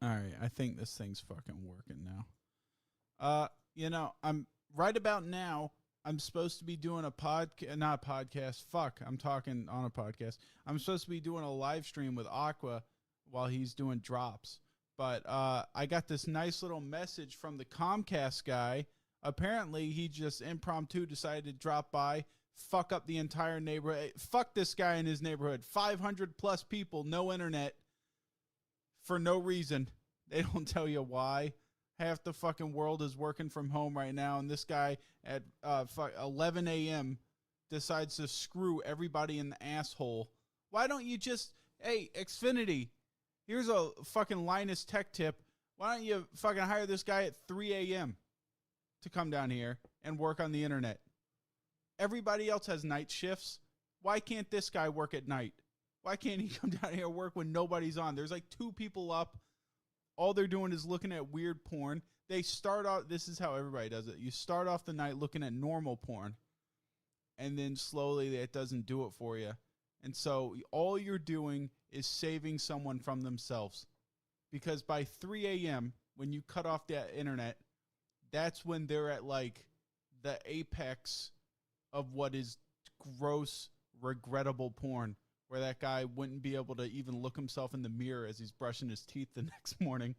All right, I think this thing's fucking working now. I'm right about now. I'm supposed to be doing not a podcast. Fuck, I'm talking on a podcast. I'm supposed to be doing a live stream with Aqua while he's doing drops. But I got this nice little message from the Comcast guy. Apparently, he just impromptu decided to drop by, fuck up the entire neighborhood. Fuck this guy in his neighborhood. 500 plus people, no internet. For no reason. They don't tell you why. Half the fucking world is working from home right now, and this guy at 11 a.m. decides to screw everybody in the asshole. Why don't you just, hey, Xfinity, here's a fucking Linus Tech tip. Why don't you fucking hire this guy at 3 a.m. to come down here and work on the internet? Everybody else has night shifts. Why can't this guy work at night? Why can't he come down here and work when nobody's on? There's like 2 people up. All they're doing is looking at weird porn. They start off, this is how everybody does it. You start off the night looking at normal porn, and then slowly it doesn't do it for you. And so all you're doing is saving someone from themselves. Because by 3 a.m., when you cut off that internet, that's when they're at like the apex of what is gross, regrettable porn. Where that guy wouldn't be able to even look himself in the mirror as he's brushing his teeth the next morning.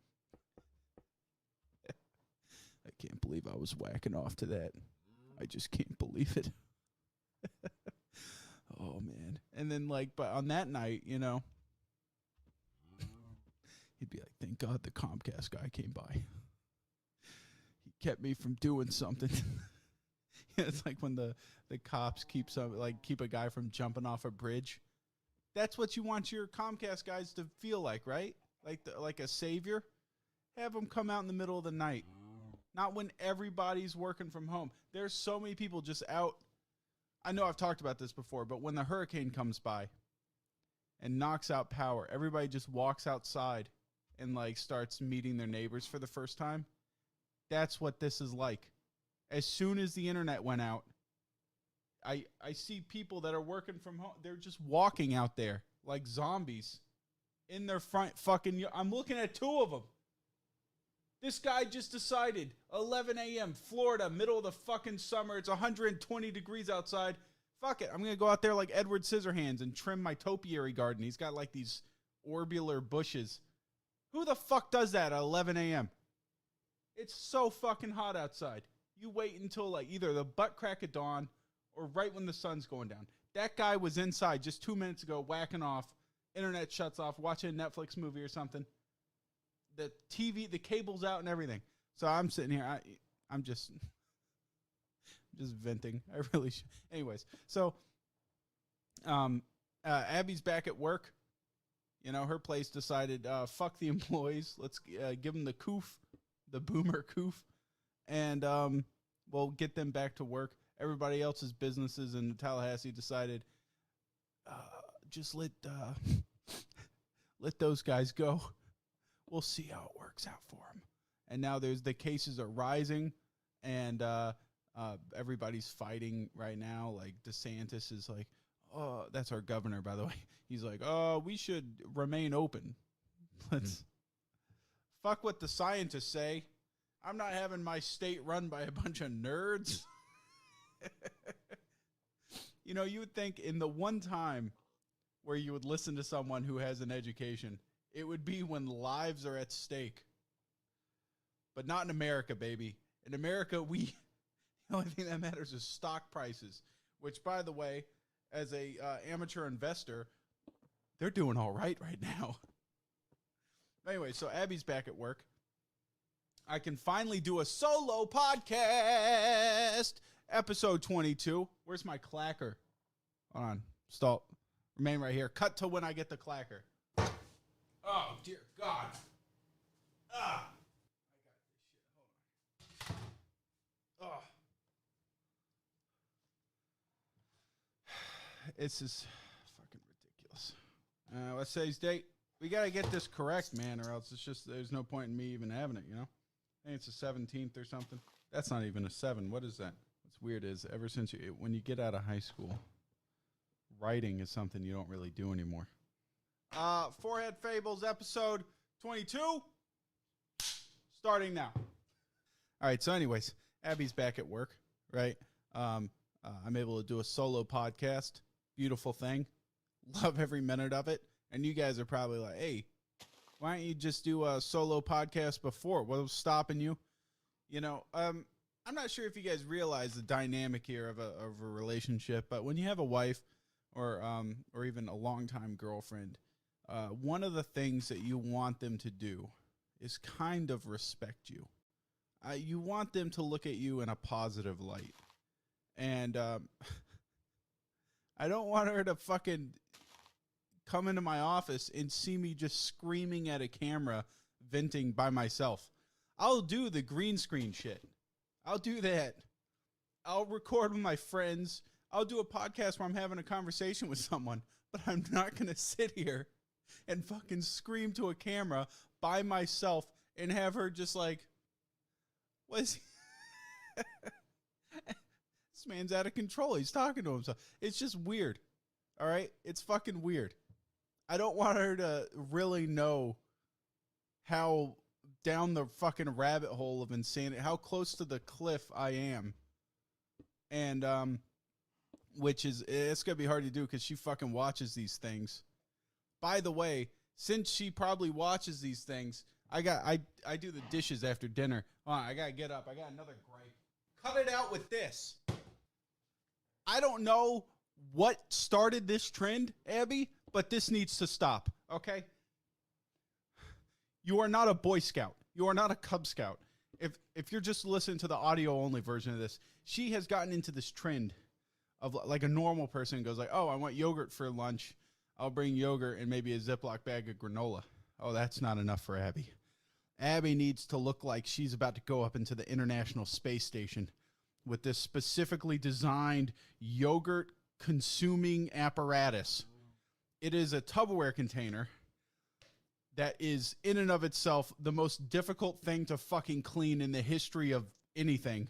I can't believe I was whacking off to that. I just can't believe it. Oh, man. And then, but on that night, he'd be like, thank God the Comcast guy came by. He kept me from doing something. It's like when the cops keep a guy from jumping off a bridge. That's what you want your Comcast guys to feel like, right? Like a savior. Have them come out in the middle of the night. Not when everybody's working from home. There's so many people just out. I know I've talked about this before, but when the hurricane comes by and knocks out power, everybody just walks outside and starts meeting their neighbors for the first time. That's what this is like. As soon as the internet went out, I see people that are working from home. They're just walking out there like zombies in their front fucking. I'm looking at 2 of them. This guy just decided 11 a.m. Florida, middle of the fucking summer. It's 120 degrees outside. Fuck it. I'm going to go out there like Edward Scissorhands and trim my topiary garden. He's got like these orbular bushes. Who the fuck does that at 11 a.m.? It's so fucking hot outside. You wait until either the butt crack of dawn or right when the sun's going down. That guy was inside just 2 minutes ago whacking off. Internet shuts off, watching a Netflix movie or something. The TV, the cable's out and everything. So I'm sitting here. I'm just venting. I really should. Anyways, so Abby's back at work. Her place decided, fuck the employees. Let's give them the coof, the boomer coof, and we'll get them back to work. Everybody else's businesses in Tallahassee decided, just let those guys go. We'll see how it works out for them. And now the cases are rising, and everybody's fighting right now. Like DeSantis is like, oh, that's our governor, by the way. He's like, oh, we should remain open. Let's fuck what the scientists say. I'm not having my state run by a bunch of nerds. You would think in the one time where you would listen to someone who has an education, it would be when lives are at stake. But not in America, baby. In America, the only thing that matters is stock prices, which, by the way, as a amateur investor, they're doing all right now. Anyway, so Abby's back at work. I can finally do a solo podcast. Episode 22. Where's my clacker? Hold on. Stop. Remain right here. Cut to when I get the clacker. Oh, dear God. I got this shit. Hold on. It's just fucking ridiculous. Let's say his date. We got to get this correct, man, or else it's just, there's no point in me even having it, I think it's the 17th or something. That's not even a 7. What is that? What's weird is ever since when you get out of high school, writing is something you don't really do anymore. Forehead Fables, episode 22. Starting now. All right. So anyways, Abby's back at work, right? I'm able to do a solo podcast. Beautiful thing. Love every minute of it. And you guys are probably like, hey, why don't you just do a solo podcast before? What was stopping you? You know, I'm not sure if you guys realize the dynamic here of a relationship, but when you have a wife or even a longtime girlfriend, one of the things that you want them to do is kind of respect you. You want them to look at you in a positive light. And I don't want her to fucking come into my office and see me just screaming at a camera, venting by myself. I'll do the green screen shit. I'll do that. I'll record with my friends. I'll do a podcast where I'm having a conversation with someone, but I'm not going to sit here and fucking scream to a camera by myself and have her just like, what is he? This man's out of control. He's talking to himself. It's just weird. All right? It's fucking weird. I don't want her to really know how down the fucking rabbit hole of insanity, how close to the cliff I am. And, which is, it's going to be hard to do because she fucking watches these things. By the way, since she probably watches these things, I do the dishes after dinner. Hold on, I got to get up. I got another gripe. Cut it out with this. I don't know what started this trend, Abby, but this needs to stop, okay? You are not a Boy Scout. You are not a Cub Scout. If you're just listening to the audio-only version of this, she has gotten into this trend of like a normal person goes like, oh, I want yogurt for lunch. I'll bring yogurt and maybe a Ziploc bag of granola. Oh, that's not enough for Abby. Abby needs to look like she's about to go up into the International Space Station with this specifically designed yogurt-consuming apparatus. It is a Tupperware container that is in and of itself the most difficult thing to fucking clean in the history of anything.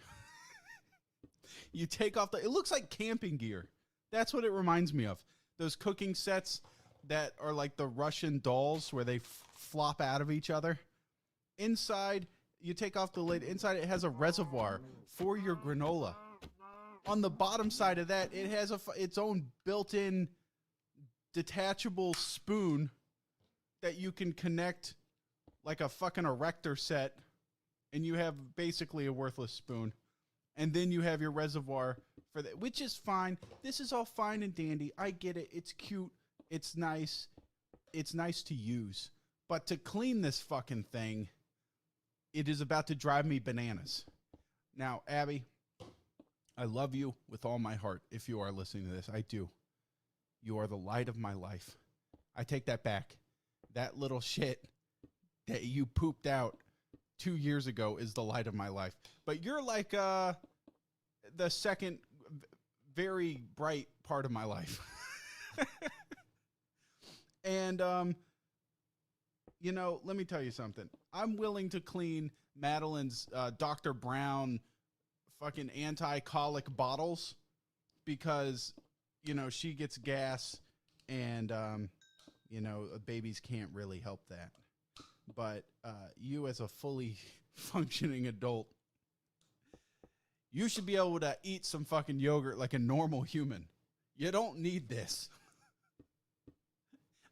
You take off it looks like camping gear. That's what it reminds me of. Those cooking sets that are like the Russian dolls where they flop out of each other. Inside, you take off the lid. Inside, it has a reservoir for your granola. On the bottom side of that, it has its own built-in detachable spoon that you can connect like a fucking erector set, and you have basically a worthless spoon. And then you have your reservoir for that, which is fine. This is all fine and dandy. I get it. It's cute. It's nice. It's nice to use. But to clean this fucking thing, it is about to drive me bananas. Now, Abby, I love you with all my heart. If you are listening to this, I do. You are the light of my life. I take that back. That little shit that you pooped out 2 years ago is the light of my life. But you're like the second very bright part of my life. And, you know, let me tell you something. I'm willing to clean Madeline's Dr. Brown fucking anti-colic bottles because, you know, she gets gas and, you know, babies can't really help that. But you as a fully functioning adult, you should be able to eat some fucking yogurt like a normal human. You don't need this.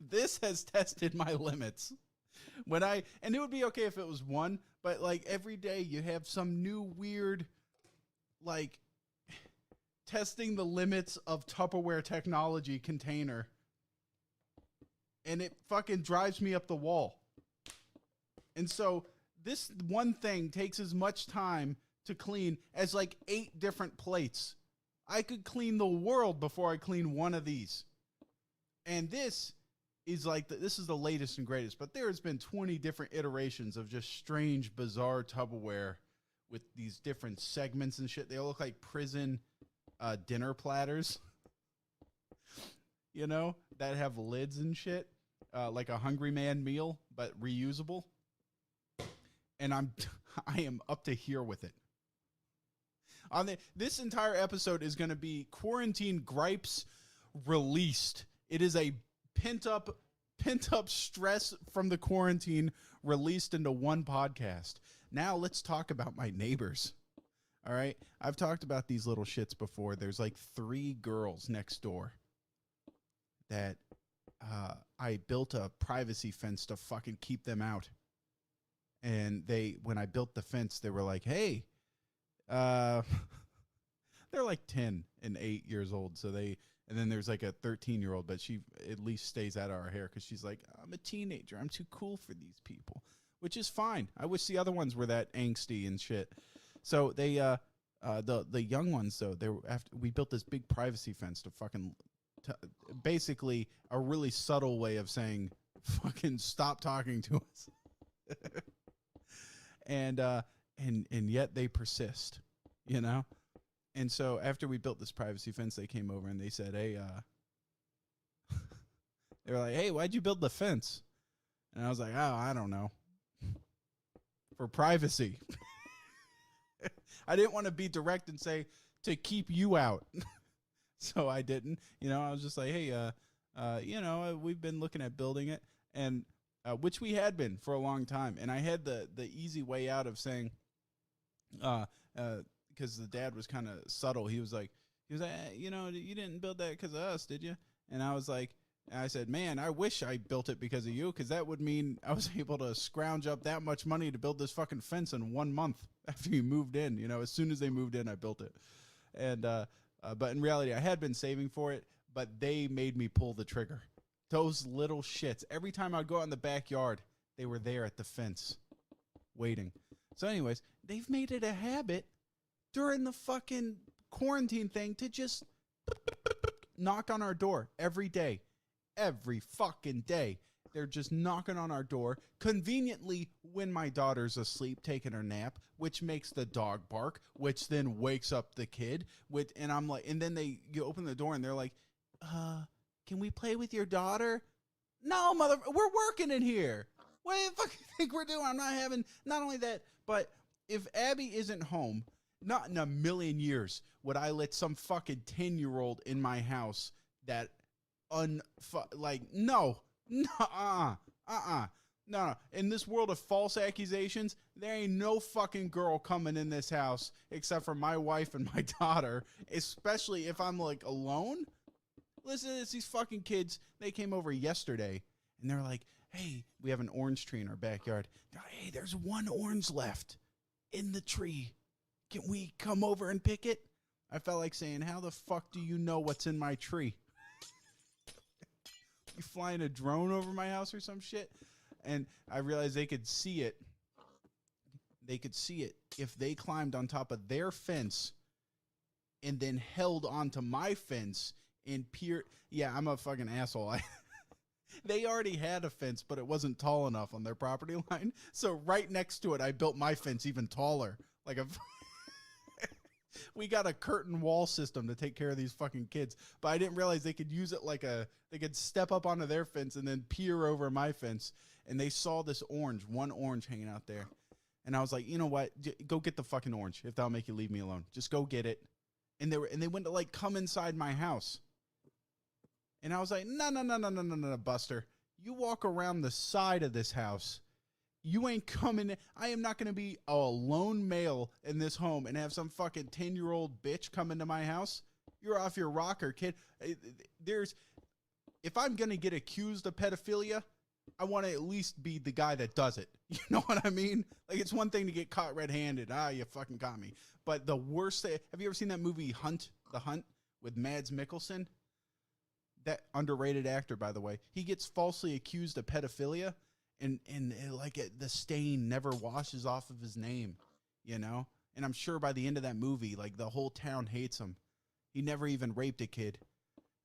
This has tested my limits. And it would be okay if it was one, but like every day you have some new weird, like testing the limits of Tupperware technology container. And it fucking drives me up the wall. And so this one thing takes as much time to clean as like 8 different plates. I could clean the world before I clean one of these. And this is like, this is the latest and greatest, but there's been 20 different iterations of just strange, bizarre Tupperware with these different segments and shit. They all look like prison dinner platters, you know, that have lids and shit, like a Hungry Man meal, but reusable. And I am up to here with it. This entire episode is going to be Quarantine Gripes Released. It is a pent up stress from the quarantine released into one podcast. Now let's talk about my neighbors. All right. I've talked about these little shits before. There's like 3 girls next door that I built a privacy fence to fucking keep them out. And when I built the fence, they were like, hey, they're like 10 and 8 years old. And then there's like a 13-year-old, but she at least stays out of our hair because she's like, I'm a teenager. I'm too cool for these people, which is fine. I wish the other ones were that angsty and shit. So they, the young ones though, we built this big privacy fence to fucking, basically a really subtle way of saying, fucking stop talking to us. And yet they persist, you know? And so after we built this privacy fence, they came over and they said, hey, they were like, hey, why'd you build the fence? And I was like, oh, I don't know. For privacy. I didn't want to be direct and say to keep you out. So I didn't, you know, I was just like, hey, you know, we've been looking at building it, and which we had been for a long time. And I had the easy way out of saying, because the dad was kind of subtle. He was like, you know, you didn't build that because of us, did you? And I was like, I said, man, I wish I built it because of you, because that would mean I was able to scrounge up that much money to build this fucking fence in 1 month after you moved in. You know, as soon as they moved in, I built it. And but in reality, I had been saving for it, but they made me pull the trigger. Those little shits. Every time I'd go out in the backyard, they were there at the fence waiting. So anyways, they've made it a habit during the fucking quarantine thing to just knock on our door every day. Every fucking day. They're just knocking on our door conveniently when my daughter's asleep taking her nap, which makes the dog bark, which then wakes up the kid. And I'm like, and then you open the door and they're like, can we play with your daughter? No, we're working in here. What do you fucking think we're doing? I'm not having, not only that, but if Abby isn't home, not in a million years would I let some fucking 10-year-old in my house that no. No. In this world of false accusations, there ain't no fucking girl coming in this house except for my wife and my daughter, especially if I'm like alone. Listen to this, these fucking kids, they came over yesterday and they're like, hey, we have an orange tree in our backyard. They're like, hey, there's 1 orange left in the tree. Can we come over and pick it? I felt like saying, how the fuck do you know what's in my tree? You flying a drone over my house or some shit? And I realized they could see it. They could see it if they climbed on top of their fence and then held onto my fence and peered. Yeah, I'm a fucking asshole. They already had a fence, but it wasn't tall enough on their property line. So right next to it, I built my fence even taller. Like we got a curtain wall system to take care of these fucking kids, but I didn't realize they could use it they could step up onto their fence and then peer over my fence. And they saw this 1 orange hanging out there. And I was like, you know what? Go get the fucking orange if that'll make you leave me alone. Just go get it. And they went to like come inside my house. And I was like, no, Buster. You walk around the side of this house. You ain't coming in. I am not going to be a lone male in this home and have some fucking 10-year-old bitch come into my house. You're off your rocker, kid. If I'm going to get accused of pedophilia, I want to at least be the guy that does it. You know what I mean? Like, it's one thing to get caught red-handed. You fucking got me. But the worst thing, have you ever seen that movie The Hunt with Mads Mikkelsen? That underrated actor, by the way. He gets falsely accused of pedophilia. And the stain never washes off of his name, you know? And I'm sure by the end of that movie, like, the whole town hates him. He never even raped a kid.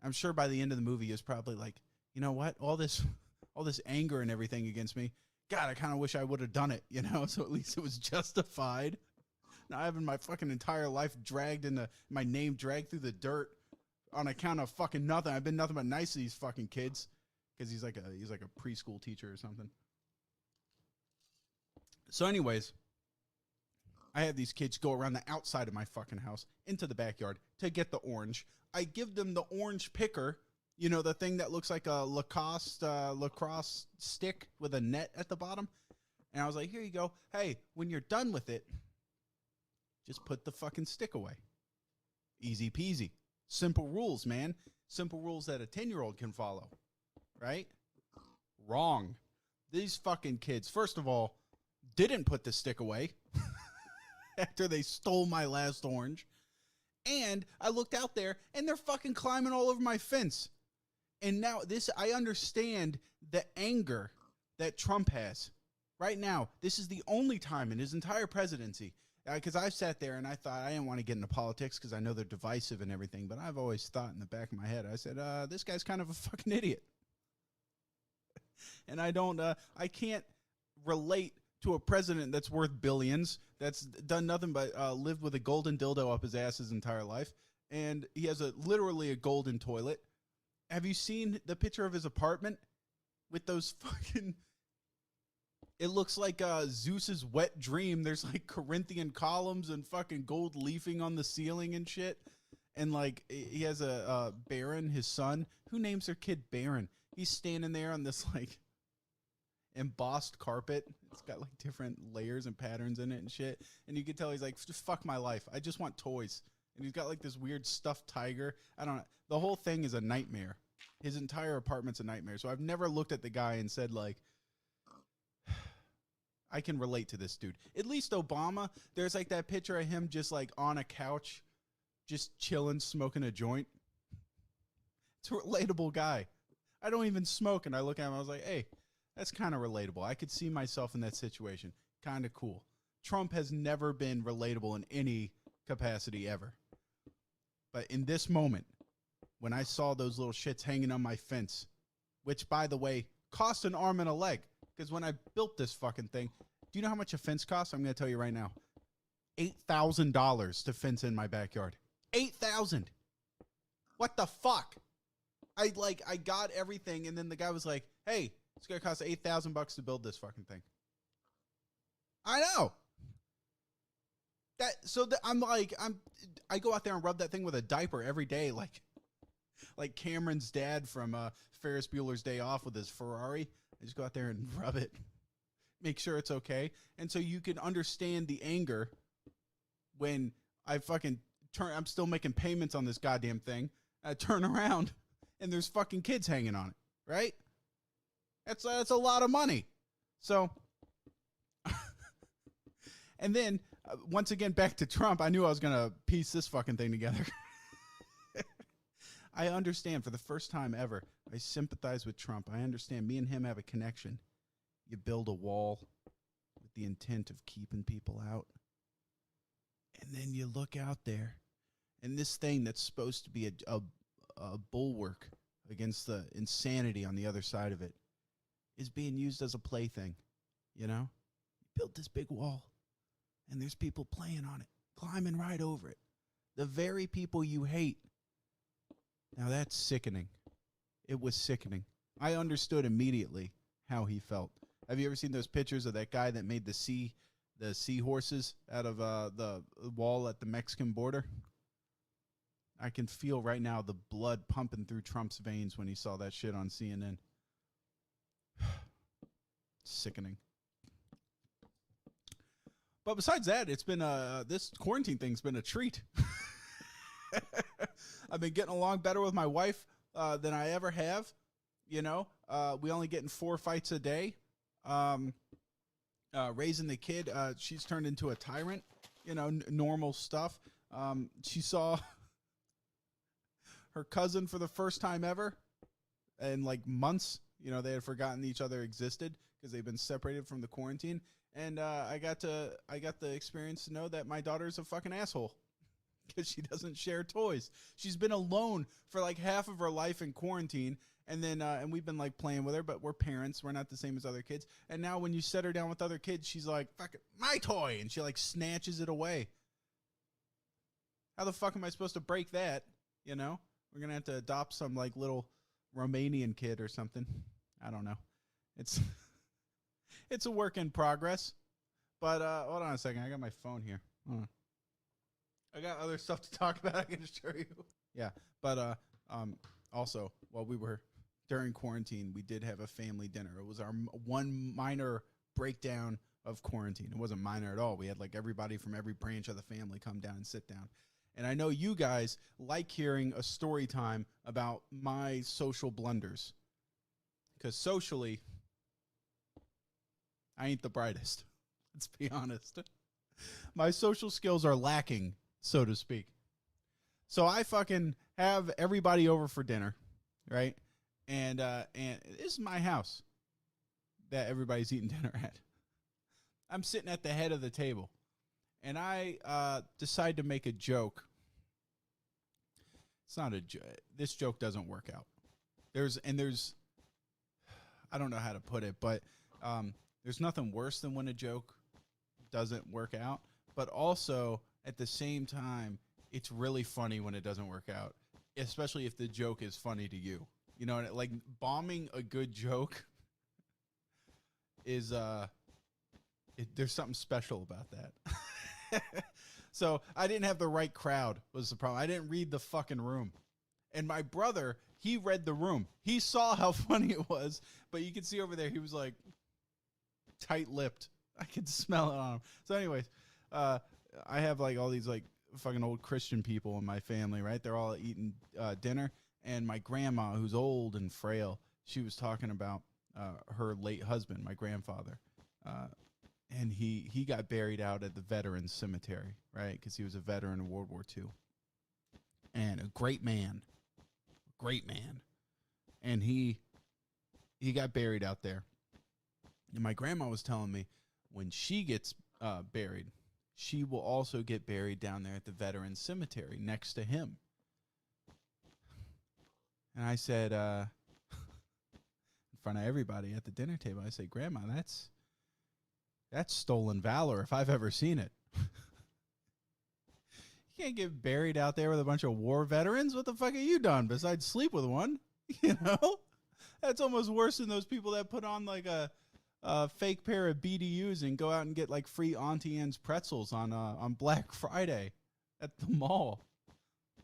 I'm sure by the end of the movie, he was probably like, you know what? All this anger and everything against me, God, I kind of wish I would have done it, you know? So at least it was justified. Now having my fucking entire life my name dragged through the dirt on account of fucking nothing. I've been nothing but nice to these fucking kids because he's like a preschool teacher or something. So anyways, I have these kids go around the outside of my fucking house into the backyard to get the orange. I give them the orange picker, you know, the thing that looks like a lacrosse stick with a net at the bottom. And I was like, here you go. Hey, when you're done with it, just put the fucking stick away. Easy peasy. Simple rules, man. Simple rules that a 10-year-old can follow. Right? Wrong. These fucking kids, first of all, didn't put the stick away after they stole my last orange. And I looked out there, and they're fucking climbing all over my fence. And now I understand the anger that Trump has. Right now, this is the only time in his entire presidency, because I've sat there and I thought I didn't want to get into politics because I know they're divisive and everything, but I've always thought in the back of my head, I said, this guy's kind of a fucking idiot. And I can't relate to a president that's worth billions, that's done nothing but lived with a golden dildo up his ass his entire life, and he has literally a golden toilet. Have you seen the picture of his apartment with those fucking... It looks like Zeus's wet dream. There's like Corinthian columns and fucking gold leafing on the ceiling and shit. And like he has a Baron, his son. Who names their kid Baron? He's standing there on this like embossed carpet. It's got like different layers and patterns in it and shit. And you can tell he's like, just fuck my life. I just want toys. And he's got like this weird stuffed tiger. I don't know. The whole thing is a nightmare. His entire apartment's a nightmare. So I've never looked at the guy and said like, I can relate to this dude. At least Obama, there's like that picture of him just like on a couch, just chilling, smoking a joint. It's a relatable guy. I don't even smoke, and I look at him, I was like, hey, that's kind of relatable. I could see myself in that situation. Kind of cool. Trump has never been relatable in any capacity ever. But in this moment, when I saw those little shits hanging on my fence, which, by the way, cost an arm and a leg. Because when I built this fucking thing, do you know how much a fence costs? I'm going to tell you right now. $8,000 to fence in my backyard. $8,000. What the fuck? I got everything, and then the guy was like, hey, it's going to cost $8,000 to build this fucking thing. I know. I go out there and rub that thing with a diaper every day, like Cameron's dad from Ferris Bueller's Day Off with his Ferrari. I just go out there and rub it, make sure it's okay. And so you can understand the anger when I fucking I'm still making payments on this goddamn thing. I turn around and there's fucking kids hanging on it, right? That's a lot of money. So, and then once again, back to Trump, I knew I was going to piece this fucking thing together. I understand for the first time ever. I sympathize with Trump. I understand me and him have a connection. You build a wall with the intent of keeping people out. And then you look out there, and this thing that's supposed to be a bulwark against the insanity on the other side of it is being used as a plaything. You know? You built this big wall, and there's people playing on it, climbing right over it. The very people you hate. Now that's sickening. It was sickening. I understood immediately how he felt. Have you ever seen those pictures of that guy that made the seahorses out of the wall at the Mexican border? I can feel right now the blood pumping through Trump's veins when he saw that shit on CNN. Sickening. But besides that, it's been this quarantine thing's been a treat. I've been getting along better with my wife than I ever have. You know, we only getting 4 fights a day. Raising the kid, she's turned into a tyrant. You know, normal stuff. She saw her cousin for the first time ever in like months. You know, they had forgotten each other existed because they've been separated from the quarantine. And I got the experience to know that my daughter's a fucking asshole. Because she doesn't share toys. She's been alone for like half of her life in quarantine, and then and we've been like playing with her, but we're parents. We're not the same as other kids. And now when you set her down with other kids, she's like, "Fuck it, my toy," and she like snatches it away. How the fuck am I supposed to break that? You know, we're gonna have to adopt some like little Romanian kid or something. I don't know. It's a work in progress. But hold on a second. I got my phone here. Hold on. I got other stuff to talk about. I can show you. Yeah, but also, while we were during quarantine, we did have a family dinner. It was our one minor breakdown of quarantine. It wasn't minor at all. We had like everybody from every branch of the family come down and sit down. And I know you guys like hearing a story time about my social blunders. Because socially, I ain't the brightest. Let's be honest. My social skills are lacking, so to speak. So I fucking have everybody over for dinner, right? And this is my house that everybody's eating dinner at. I'm sitting at the head of the table, and I decide to make a joke. It's not a joke. This joke doesn't work out. There's I don't know how to put it, but there's nothing worse than when a joke doesn't work out. But also, at the same time, it's really funny when it doesn't work out, especially if the joke is funny to you. You know, like bombing a good joke is there's something special about that. So I didn't have the right crowd was the problem. I didn't read the fucking room. And my brother, he read the room. He saw how funny it was, but you can see over there he was like tight-lipped. I could smell it on him. So anyways, I have like all these like fucking old Christian people in my family, right? They're all eating dinner, and my grandma, who's old and frail, she was talking about her late husband, my grandfather. And he got buried out at the Veterans Cemetery, right? Because he was a veteran of World War II. And a great man. And he got buried out there. And my grandma was telling me when she gets buried, she will also get buried down there at the Veterans Cemetery next to him. And I said, in front of everybody at the dinner table, I said, Grandma, that's stolen valor if I've ever seen it. You can't get buried out there with a bunch of war veterans. What the fuck have you done besides sleep with one? You know? That's almost worse than those people that put on like a fake pair of BDUs and go out and get like free Auntie Anne's pretzels on Black Friday at the mall.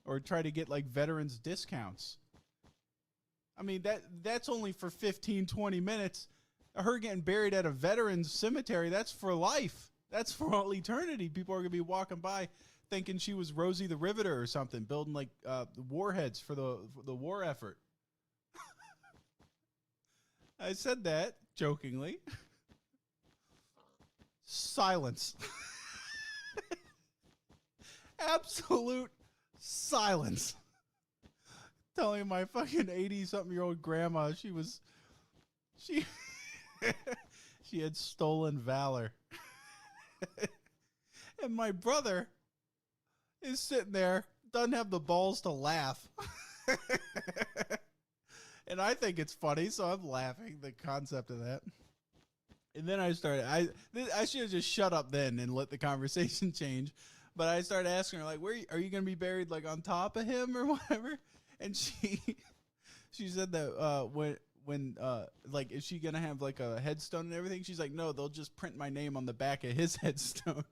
Or try to get like veterans discounts. I mean, that's only for 15, 20 minutes. Her getting buried at a veterans cemetery, that's for life. That's for all eternity. People are going to be walking by thinking she was Rosie the Riveter or something, building like warheads for the war effort. I said that jokingly. Silence. Absolute silence. Telling my fucking 80-something-year-old grandma she had stolen valor. And my brother is sitting there, doesn't have the balls to laugh. And I think it's funny, so I'm laughing, the concept of that. And then I started, I should have just shut up then and let the conversation change. But I started asking her, like, where are you going to be buried, like, on top of him or whatever? And she said that when like, is she going to have, like, a headstone and everything? She's like, no, they'll just print my name on the back of his headstone.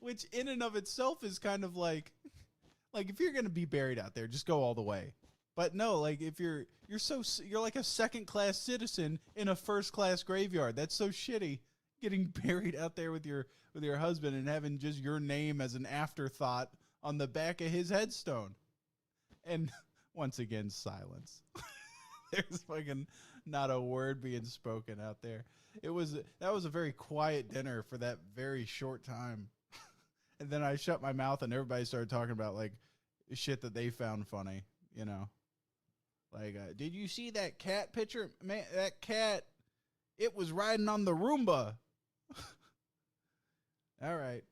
Which in and of itself is kind of like if you're going to be buried out there, just go all the way. But no, like if you're like a second-class citizen in a first-class graveyard. That's so shitty, getting buried out there with your husband and having just your name as an afterthought on the back of his headstone. And once again, silence. There's fucking not a word being spoken out there. That was a very quiet dinner for that very short time. And then I shut my mouth and everybody started talking about like shit that they found funny, you know. Like, did you see that cat picture? Man, that cat, it was riding on the Roomba. All right.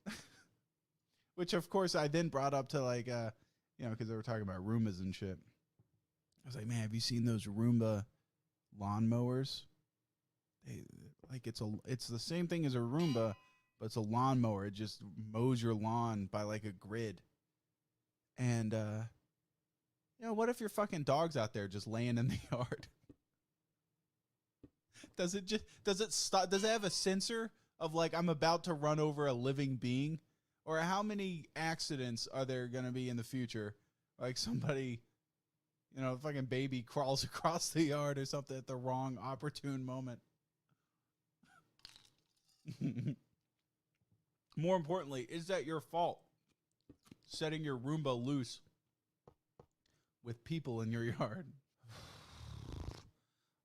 Which, of course, I then brought up to, like, you know, because they were talking about Roombas and shit. I was like, man, have you seen those Roomba lawnmowers? It's the same thing as a Roomba, but it's a lawnmower. It just mows your lawn by, like, a grid. And, you know, what if your fucking dog's out there just laying in the yard? Does it have a sensor of like, I'm about to run over a living being? Or how many accidents are there going to be in the future? Like somebody, you know, fucking baby crawls across the yard or something at the wrong opportune moment. More importantly, is that your fault? Setting your Roomba loose with people in your yard.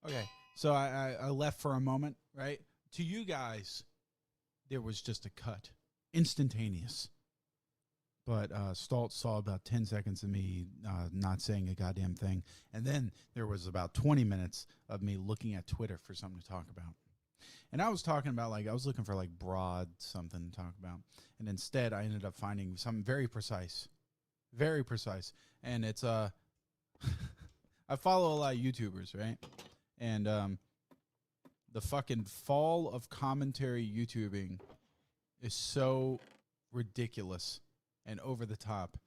Okay, so I left for a moment, right? To you guys, there was just a cut. Instantaneous. But Stalt saw about 10 seconds of me not saying a goddamn thing. And then there was about 20 minutes of me looking at Twitter for something to talk about. And I was talking about, like, I was looking for, like, broad something to talk about. And instead, I ended up finding something very precise. Very precise. And it's, I follow a lot of YouTubers, right? And the fucking fall of commentary YouTubing is so ridiculous and over the top.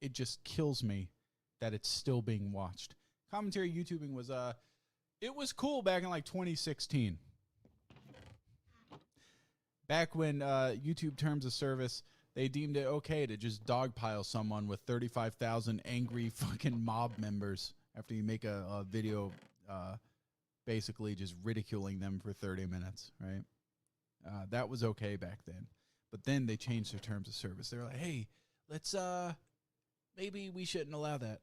It just kills me that it's still being watched. Commentary YouTubing was, it was cool back in, like, 2016. Back when YouTube terms of service, they deemed it okay to just dogpile someone with 35,000 angry fucking mob members after you make a video basically just ridiculing them for 30 minutes, right? That was okay back then. But then they changed their terms of service. They were like, hey, let's, maybe we shouldn't allow that.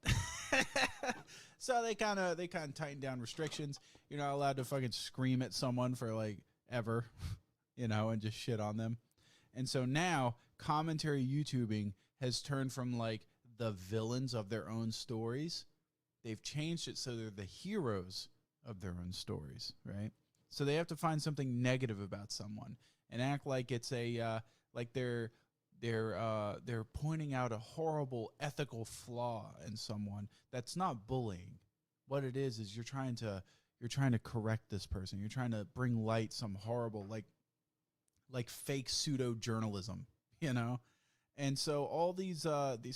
So they kind of tightened down restrictions. You're not allowed to fucking scream at someone for, like, ever. You know, and just shit on them. And so now commentary YouTubing has turned from, like, the villains of their own stories. They've changed it so they're the heroes of their own stories, right? So they have to find something negative about someone and act like it's a like they're pointing out a horrible ethical flaw in someone. That's not bullying. What it is you're trying to correct this person. You're trying to bring light some horrible, like fake pseudo journalism, you know? And so all these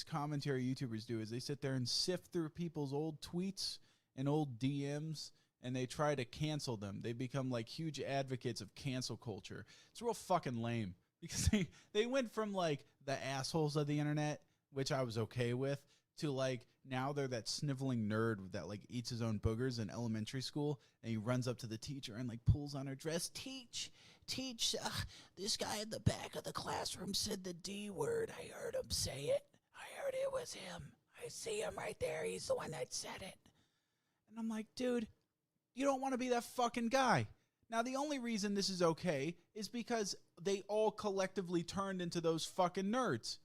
commentary YouTubers do is they sit there and sift through people's old tweets and old DMs, and they try to cancel them. They become, like, huge advocates of cancel culture. It's real fucking lame because they went from, like, the assholes of the internet, which I was okay with, to, like, now they're that sniveling nerd that, like, eats his own boogers in elementary school, and he runs up to the teacher and, like, pulls on her dress. Teach, this guy in the back of the classroom said the D word. I heard him say it. I heard it was him. I see him right there. He's the one that said it. And I'm like, dude, you don't want to be that fucking guy. Now, the only reason this is okay is because they all collectively turned into those fucking nerds.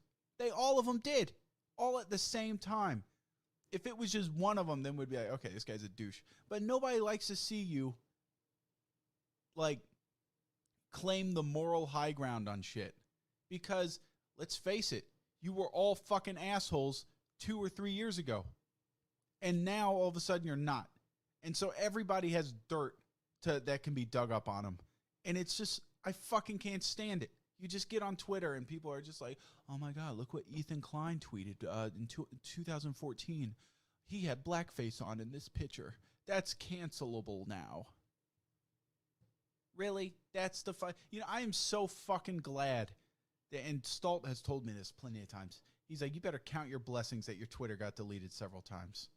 All of them did. All at the same time. If it was just one of them, then we'd be like, okay, this guy's a douche. But nobody likes to see you, like, claim the moral high ground on shit. Because, let's face it, you were all fucking assholes 2 or 3 years ago. And now, all of a sudden, you're not. And so everybody has dirt that can be dug up on them. And it's just, I fucking can't stand it. You just get on Twitter and people are just like, oh my God, look what Ethan Klein tweeted in 2014. He had blackface on in this picture. That's cancelable now. Really? That's the fun. You know, I am so fucking glad that, and Stalt has told me this plenty of times. He's like, you better count your blessings that your Twitter got deleted several times,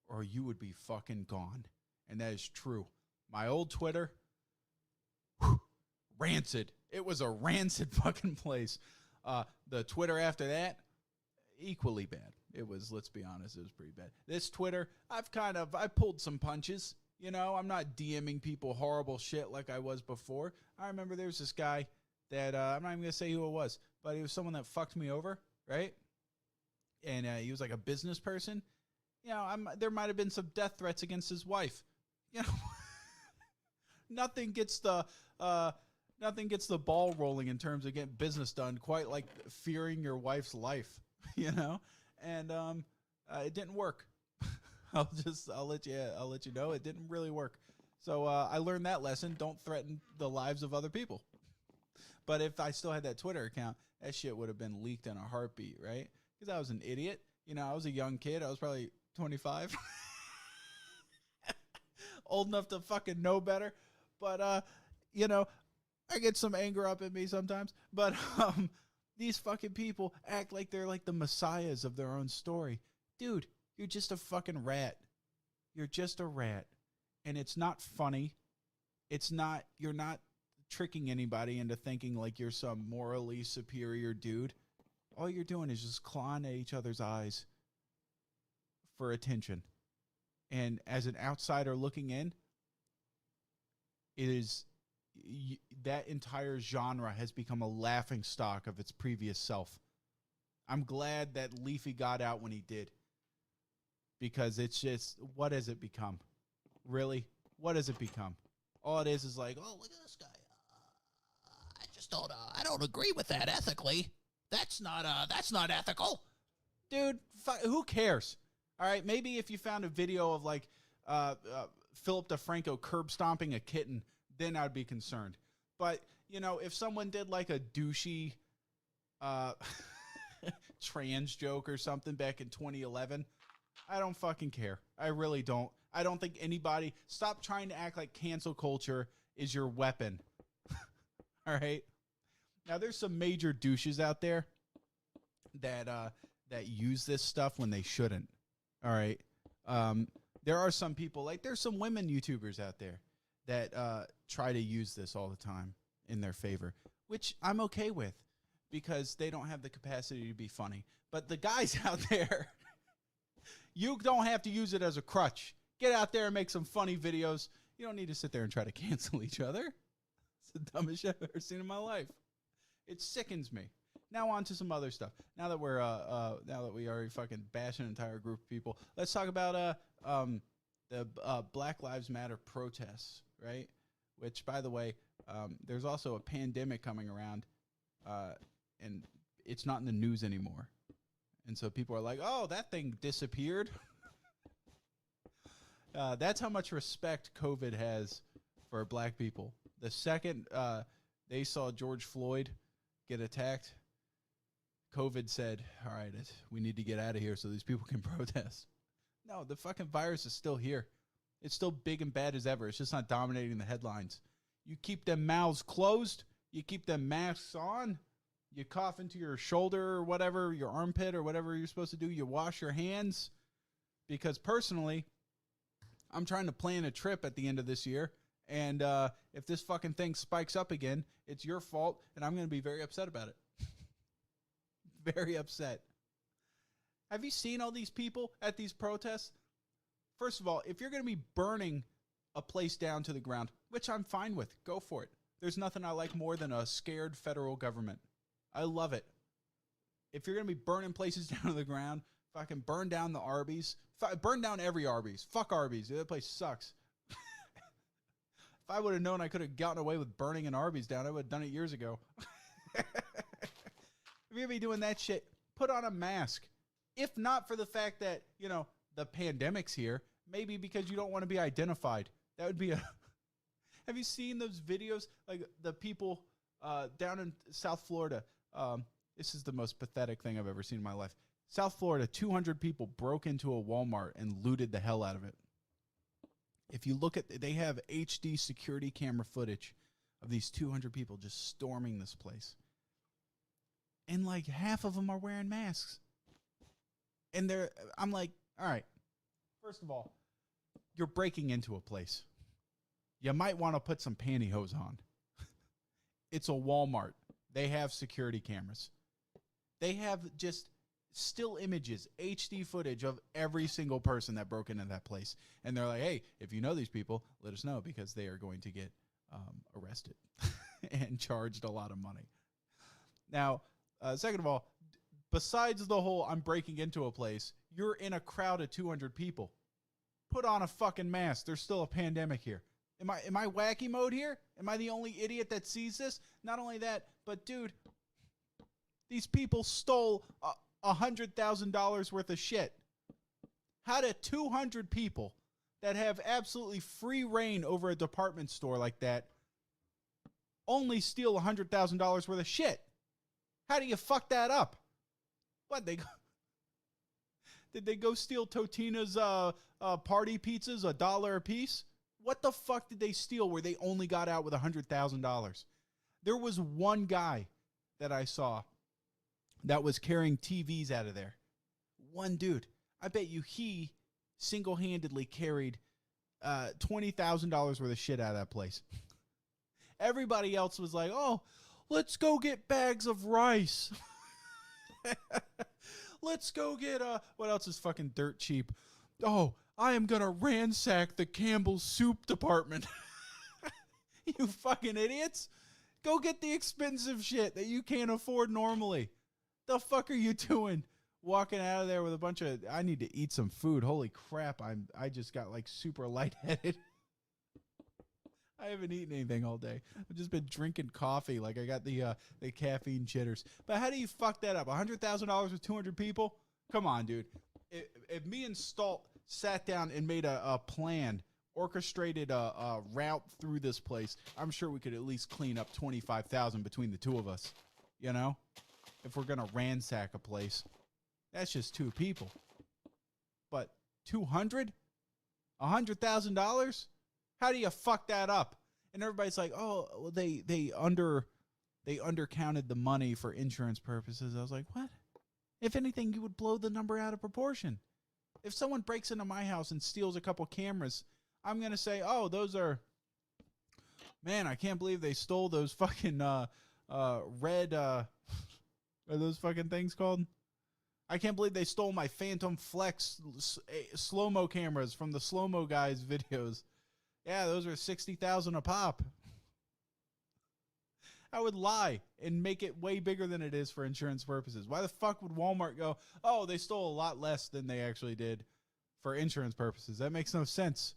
or you would be fucking gone. And that is true. My old Twitter, rancid. It was a rancid fucking place. The Twitter after that, equally bad. It was, let's be honest, it was pretty bad. This Twitter, I pulled some punches. You know, I'm not DMing people horrible shit like I was before. I remember there was this guy that, I'm not even going to say who it was, but he was someone that fucked me over, right? And he was like a business person. You know, there might have been some death threats against his wife. You know, nothing gets the ball rolling in terms of getting business done quite like fearing your wife's life, you know? And it didn't work. I'll let you know it didn't really work. So I learned that lesson. Don't threaten the lives of other people. But if I still had that Twitter account, that shit would have been leaked in a heartbeat, right? Because I was an idiot. You know, I was a young kid. I was probably 25. Old enough to fucking know better. But, you know, I get some anger up in me sometimes. But these fucking people act like they're like the messiahs of their own story. Dude, you're just a fucking rat. You're just a rat. And it's not funny. You're not tricking anybody into thinking like you're some morally superior dude. All you're doing is just clawing at each other's eyes for attention. And as an outsider looking in, it is that entire genre has become a laughing stock of its previous self. I'm glad that Leafy got out when he did, because it's just, what has it become? Really? What has it become? All it is like, oh, look at this guy. I don't agree with that ethically. That's not ethical. Dude, who cares? All right, maybe if you found a video of like Philip DeFranco curb stomping a kitten, then I'd be concerned. But, you know, if someone did like a douchey trans joke or something back in 2011, I don't fucking care. I really don't. I don't think anybody, stop trying to act like cancel culture is your weapon. All right. Now there's some major douches out there that use this stuff when they shouldn't. All right. There are some people, like there's some women YouTubers out there that try to use this all the time in their favor, which I'm okay with because they don't have the capacity to be funny. But the guys out there, you don't have to use it as a crutch. Get out there and make some funny videos. You don't need to sit there and try to cancel each other. It's the dumbest shit I've ever seen in my life. It sickens me. Now on to some other stuff. Now that we already fucking bashed an entire group of people, let's talk about the Black Lives Matter protests, right? Which, by the way, there's also a pandemic coming around, and it's not in the news anymore. And so people are like, oh, that thing disappeared. That's how much respect COVID has for black people. The second they saw George Floyd get attacked, COVID said, all right, we need to get out of here so these people can protest. No, the fucking virus is still here. It's still big and bad as ever. It's just not dominating the headlines. You keep them mouths closed. You keep them masks on. You cough into your shoulder or whatever, your armpit or whatever you're supposed to do. You wash your hands. Because personally, I'm trying to plan a trip at the end of this year. And if this fucking thing spikes up again, it's your fault. And I'm going to be very upset about it. Very upset. Have you seen all these people at these protests? First of all, if you're going to be burning a place down to the ground, which I'm fine with, go for it. There's nothing I like more than a scared federal government. I love it. If you're going to be burning places down to the ground, fucking burn down the Arby's. Burn down every Arby's. Fuck Arby's. The other place sucks. If I would have known I could have gotten away with burning an Arby's down, I would have done it years ago. If you're going to be doing that shit, put on a mask. If not for the fact that, you know, the pandemic's here, maybe because you don't want to be identified. That would be a... Have you seen those videos? Like the people down in South Florida. This is the most pathetic thing I've ever seen in my life. South Florida, 200 people broke into a Walmart and looted the hell out of it. If you look at, they have HD security camera footage of these 200 people just storming this place. And like half of them are wearing masks. And I'm like, all right, first of all, you're breaking into a place. You might want to put some pantyhose on. It's a Walmart. They have security cameras. They have just still images, HD footage of every single person that broke into that place. And they're like, hey, if you know these people, let us know because they are going to get arrested and charged a lot of money. Now, second of all, besides the whole I'm breaking into a place, you're in a crowd of 200 people. Put on a fucking mask. There's still a pandemic here. Am I wacky mode here? Am I the only idiot that sees this? Not only that, but dude, these people stole $100,000 worth of shit. How did 200 people that have absolutely free reign over a department store like that only steal $100,000 worth of shit? How do you fuck that up? What, did they go steal Totina's party pizzas $1 a piece? What the fuck did they steal where they only got out with $100,000? There was one guy that I saw that was carrying TVs out of there. One dude. I bet you he single-handedly carried $20,000 worth of shit out of that place. Everybody else was like, oh, let's go get bags of rice. Let's go get, what else is fucking dirt cheap? Oh, I am going to ransack the Campbell's soup department. You fucking idiots. Go get the expensive shit that you can't afford normally. The fuck are you doing? Walking out of there with a bunch of, I need to eat some food. Holy crap, I just got like super lightheaded. I haven't eaten anything all day. I've just been drinking coffee. Like I got the caffeine jitters. But how do you fuck that up? $100,000 with 200 people? Come on, dude. If me and Stalt sat down and made a plan, orchestrated a route through this place, I'm sure we could at least clean up 25,000 between the two of us. You know? If we're going to ransack a place. That's just two people. But 200? $100,000? How do you fuck that up? And everybody's like, oh, well, they undercounted the money for insurance purposes. I was like, what? If anything, you would blow the number out of proportion. If someone breaks into my house and steals a couple cameras, I'm going to say, oh, those are, man, I can't believe they stole those fucking red, are those fucking things called? I can't believe they stole my Phantom Flex slow-mo cameras from the slow-mo guys' videos. Yeah, those are $60,000 a pop. I would lie and make it way bigger than it is for insurance purposes. Why the fuck would Walmart go, oh, they stole a lot less than they actually did for insurance purposes? That makes no sense.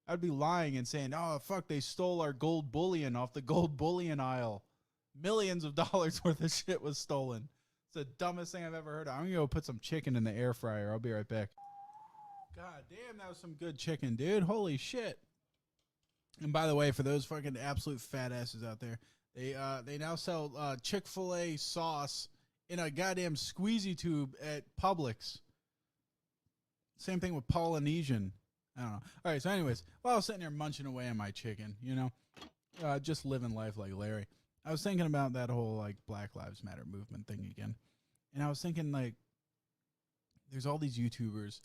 I'd be lying and saying, oh, fuck, they stole our gold bullion off the gold bullion aisle. Millions of dollars worth of shit was stolen. It's the dumbest thing I've ever heard of. I'm going to go put some chicken in the air fryer. I'll be right back. God damn, that was some good chicken, dude. Holy shit. And by the way, for those fucking absolute fat asses out there, they now sell Chick-fil-A sauce in a goddamn squeezy tube at Publix. Same thing with Polynesian. I don't know. All right, so anyways, while I was sitting there munching away on my chicken, you know, just living life like Larry, I was thinking about that whole, like, Black Lives Matter movement thing again. And I was thinking, like, there's all these YouTubers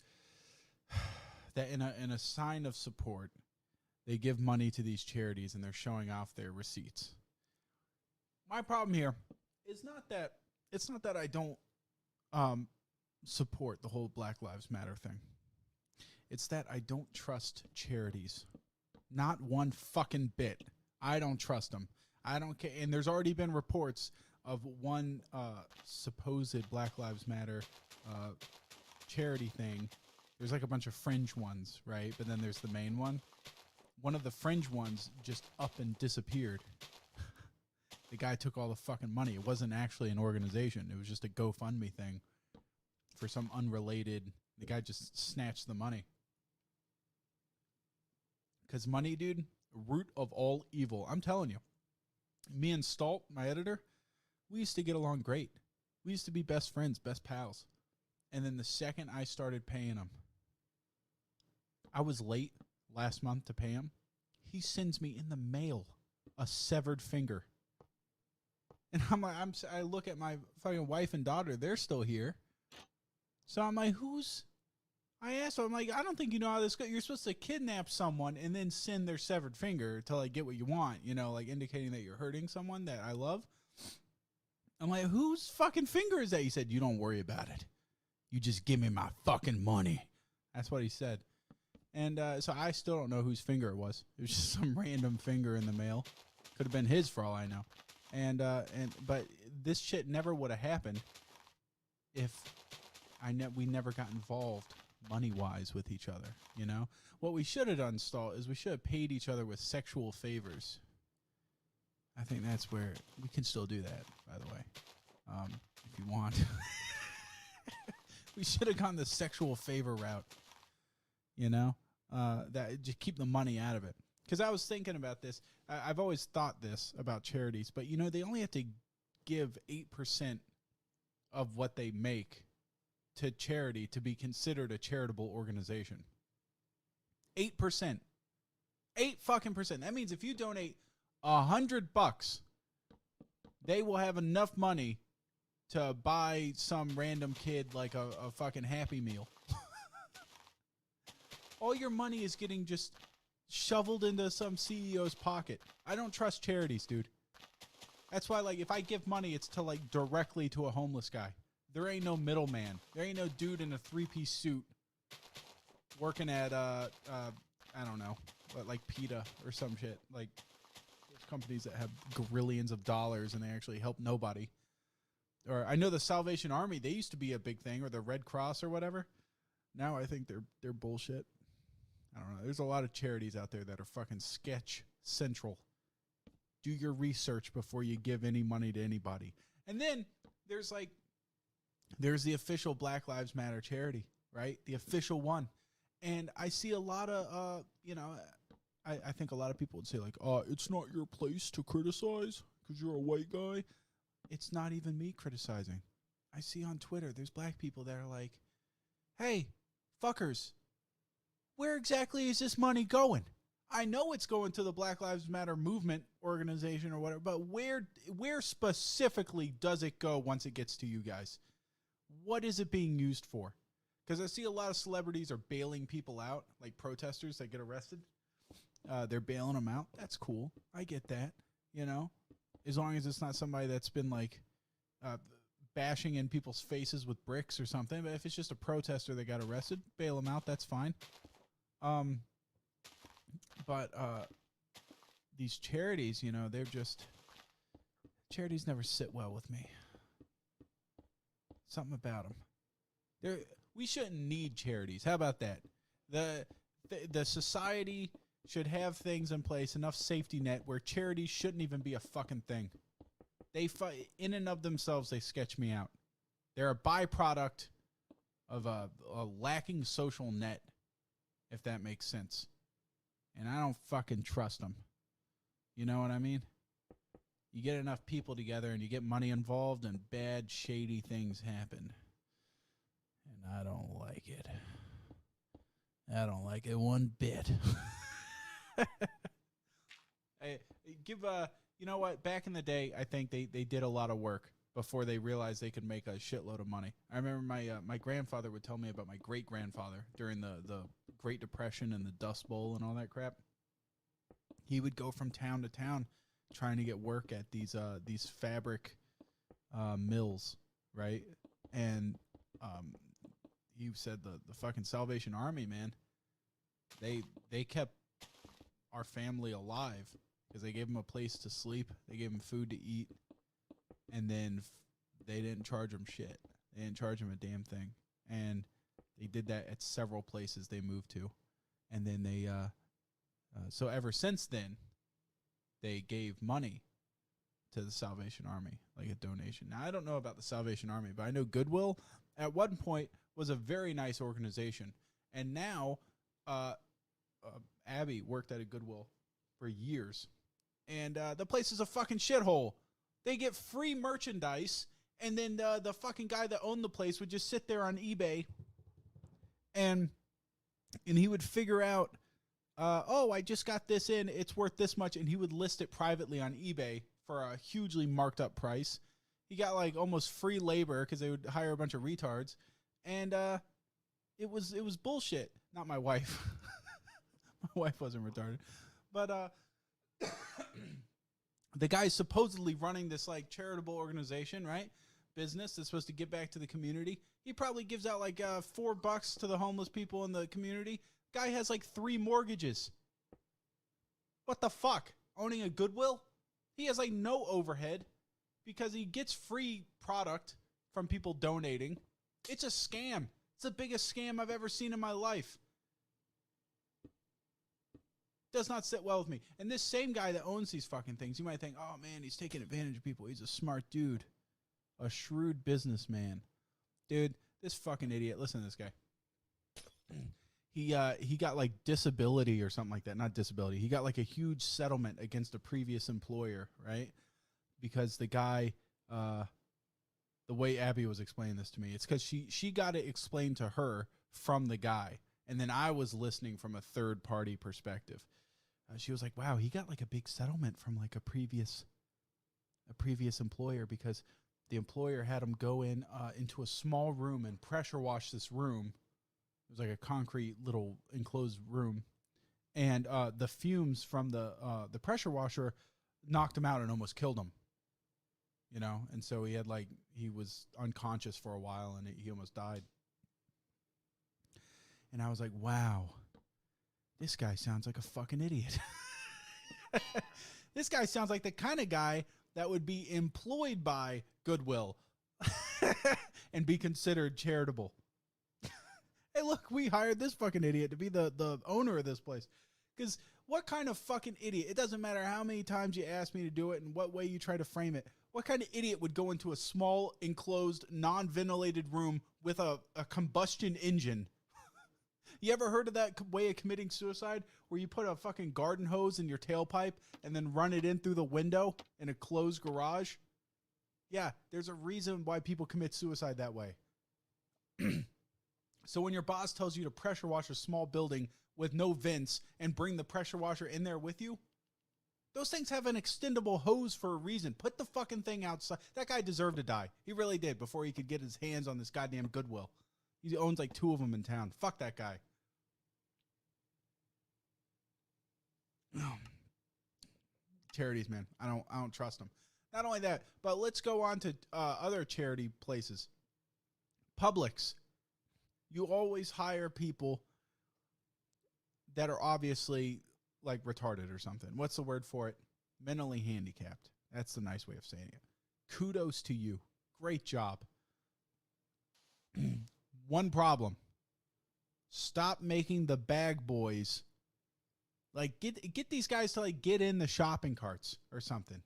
that in a sign of support, they give money to these charities and they're showing off their receipts. My problem here is not that I don't support the whole Black Lives Matter thing. It's that I don't trust charities. Not one fucking bit. I don't trust them. I don't care. And there's already been reports of one supposed Black Lives Matter charity thing. There's like a bunch of fringe ones, right? But then there's the main one. One of the fringe ones just up and disappeared. The guy took all the fucking money. It wasn't actually an organization. It was just a GoFundMe thing for some unrelated. The guy just snatched the money. Because money, dude, root of all evil. I'm telling you. Me and Stalt, my editor, we used to get along great. We used to be best friends, best pals. And then the second I started paying him, I was late last month to pay him. He sends me in the mail a severed finger. And I'm like, I look at my fucking wife and daughter. They're still here. So I'm like, I asked him, I'm like, I don't think you know how this goes. You're supposed to kidnap someone and then send their severed finger to like get what you want, you know, like indicating that you're hurting someone that I love. I'm like, whose fucking finger is that? He said, you don't worry about it. You just give me my fucking money. That's what he said. And so I still don't know whose finger it was. It was just some random finger in the mail. Could have been his for all I know. But this shit never would have happened if we never got involved money-wise with each other, you know? What we should have done, Stall, is we should have paid each other with sexual favors. I think that's where we can still do that, by the way, if you want. We should have gone the sexual favor route, you know? That just keep the money out of it. Because I was thinking about this. I've always thought this about charities, but, you know, they only have to give 8% of what they make to charity to be considered a charitable organization. 8%. 8 fucking percent. That means if you donate $100, they will have enough money to buy some random kid like a fucking Happy Meal. All your money is getting just shoveled into some CEO's pocket. I don't trust charities, dude. That's why, like, if I give money, it's to, like, directly to a homeless guy. There ain't no middleman. There ain't no dude in a 3-piece suit working at, I don't know, like PETA or some shit. Like, those companies that have gazillions of dollars and they actually help nobody. Or I know the Salvation Army, they used to be a big thing, or the Red Cross or whatever. Now I think they're bullshit. I don't know. There's a lot of charities out there that are fucking sketch central. Do your research before you give any money to anybody. And then there's the official Black Lives Matter charity, right? The official one. And I see a lot of, I think a lot of people would say like, oh, it's not your place to criticize because you're a white guy. It's not even me criticizing. I see on Twitter, there's black people that are like, hey, fuckers, where exactly is this money going? I know it's going to the Black Lives Matter movement organization or whatever, but where specifically does it go once it gets to you guys? What is it being used for? Because I see a lot of celebrities are bailing people out, like protesters that get arrested. They're bailing them out. That's cool. I get that, as long as it's not somebody that's been like bashing in people's faces with bricks or something. But if it's just a protester that got arrested, bail them out. That's fine. But these charities, charities never sit well with me. Something about them. We shouldn't need charities. How about that? The society should have things in place, enough safety net where charities shouldn't even be a fucking thing. They in and of themselves, they sketch me out. They're a byproduct of a lacking social net, if that makes sense. And I don't fucking trust them. You know what I mean? You get enough people together and you get money involved and bad, shady things happen. And I don't like it. I don't like it one bit. Hey, you know what? Back in the day, I think they did a lot of work before they realized they could make a shitload of money. I remember my grandfather would tell me about my great-grandfather during the Great Depression and the Dust Bowl and all that crap. He would go from town to town trying to get work at these fabric mills, right? And he said the fucking Salvation Army, man, they kept our family alive because they gave him a place to sleep, they gave him food to eat, and then they didn't charge him shit. They didn't charge him a damn thing. And they did that at several places they moved to. And then they, so ever since then, they gave money to the Salvation Army, like a donation. Now, I don't know about the Salvation Army, but I know Goodwill at one point was a very nice organization. And now, Abby worked at a Goodwill for years. And the place is a fucking shithole. They get free merchandise, and then the fucking guy that owned the place would just sit there on eBay, and he would figure out, I just got this in, it's worth this much, and he would list it privately on eBay for a hugely marked up price. He got like almost free labor because they would hire a bunch of retards, and it was bullshit. Not my wife. My wife wasn't retarded, but the guy's supposedly running this like charitable organization, right? Business that's supposed to give back to the community. He probably gives out like $4 to the homeless people in the community. Guy has like 3 mortgages. What the fuck? Owning a Goodwill? He has like no overhead because he gets free product from people donating. It's a scam. It's the biggest scam I've ever seen in my life. Does not sit well with me. And this same guy that owns these fucking things, you might think, oh man, he's taking advantage of people. He's a smart dude. A shrewd businessman. Dude, this fucking idiot. Listen to this guy. He got like disability or something like that. Not disability. He got like a huge settlement against a previous employer, right? Because the guy, the way Abby was explaining this to me, it's because she got it explained to her from the guy. And then I was listening from a third party perspective. She was like, wow, he got like a big settlement from like a previous employer because the employer had him go into a small room and pressure wash this room. It was like a concrete little enclosed room. and the fumes from the pressure washer knocked him out and almost killed him. You know, and so he was unconscious for a while, and he almost died. And I was like, wow, this guy sounds like a fucking idiot. This guy sounds like the kind of guy that would be employed by Goodwill and be considered charitable. Hey, look, we hired this fucking idiot to be the owner of this place. Because what kind of fucking idiot, it doesn't matter how many times you ask me to do it and what way you try to frame it, what kind of idiot would go into a small, enclosed, non-ventilated room with a combustion engine? You ever heard of that way of committing suicide where you put a fucking garden hose in your tailpipe and then run it in through the window in a closed garage? Yeah, there's a reason why people commit suicide that way. So when your boss tells you to pressure wash a small building with no vents and bring the pressure washer in there with you, those things have an extendable hose for a reason. Put the fucking thing outside. That guy deserved to die. He really did before he could get his hands on this goddamn Goodwill. He owns like 2 of them in town. Fuck that guy. Charities, man. I don't trust them. Not only that, but let's go on to other charity places. Publix. You always hire people that are obviously like retarded or something. What's the word for it? Mentally handicapped. That's the nice way of saying it. Kudos to you. Great job. One problem. Stop making the bag boys like get these guys to like get in the shopping carts or something,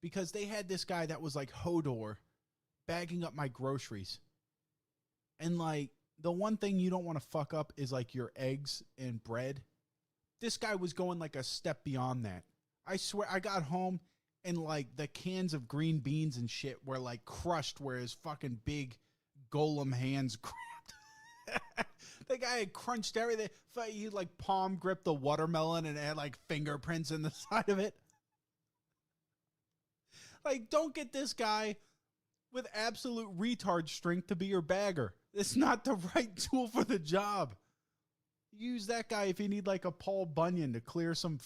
because they had this guy that was like Hodor bagging up my groceries. And like the one thing you don't want to fuck up is like your eggs and bread. This guy was going like a step beyond that. I swear I got home and like the cans of green beans and shit were like crushed where his fucking big golem hands grabbed. The guy had crunched everything. He like palm gripped the watermelon and it had like fingerprints in the side of it. Like, don't get this guy with absolute retard strength to be your bagger. It's not the right tool for the job. Use that guy if you need like a Paul Bunyan to clear some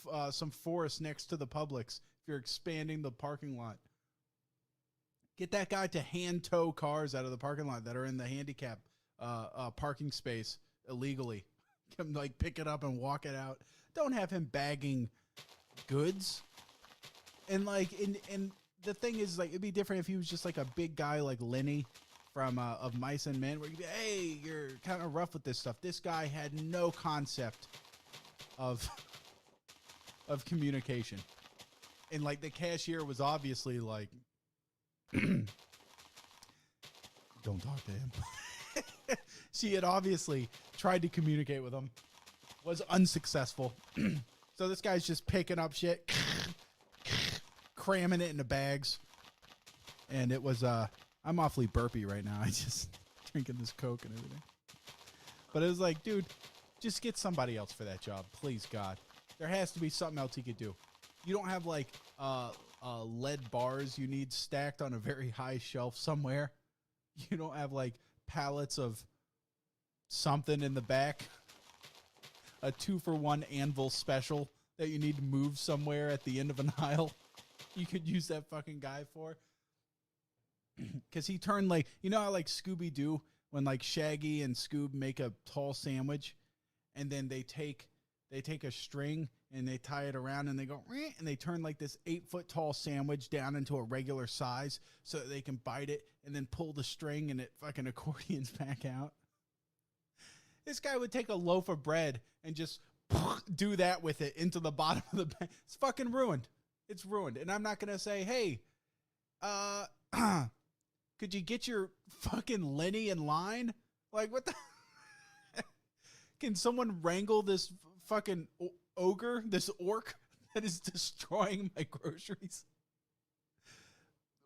forest next to the Publix if you're expanding the parking lot. Get that guy to hand tow cars out of the parking lot that are in the handicap parking space illegally. Come like pick it up and walk it out. Don't have him bagging goods. And like and the thing is, like, it'd be different if he was just like a big guy like Lenny from of Mice and Men, where you'd be, hey, you're kind of rough with this stuff. This guy had no concept of communication. And like the cashier was obviously like, don't talk to him. She had obviously tried to communicate with him, was unsuccessful. So this guy's just picking up shit, cramming it into bags. And it was, I'm awfully burpy right now. I just drinking this Coke and everything. But it was like, dude, just get somebody else for that job. Please, God. There has to be something else he could do. You don't have like lead bars you need stacked on a very high shelf somewhere. You don't have like pallets of something in the back. A 2-for-1 anvil special that you need to move somewhere at the end of an aisle. You could use that fucking guy for. Because he turned like, you know how like Scooby-Doo, when like Shaggy and Scoob make a tall sandwich and then they take a string and they tie it around and they go, and they turn like this 8-foot tall sandwich down into a regular size so that they can bite it and then pull the string and it fucking accordions back out. This guy would take a loaf of bread and just do that with it into the bottom of the bag. It's fucking ruined. It's ruined. And I'm not going to say, hey, could you get your fucking Lenny in line? Like, what the? Can someone wrangle this fucking ogre, this orc that is destroying my groceries?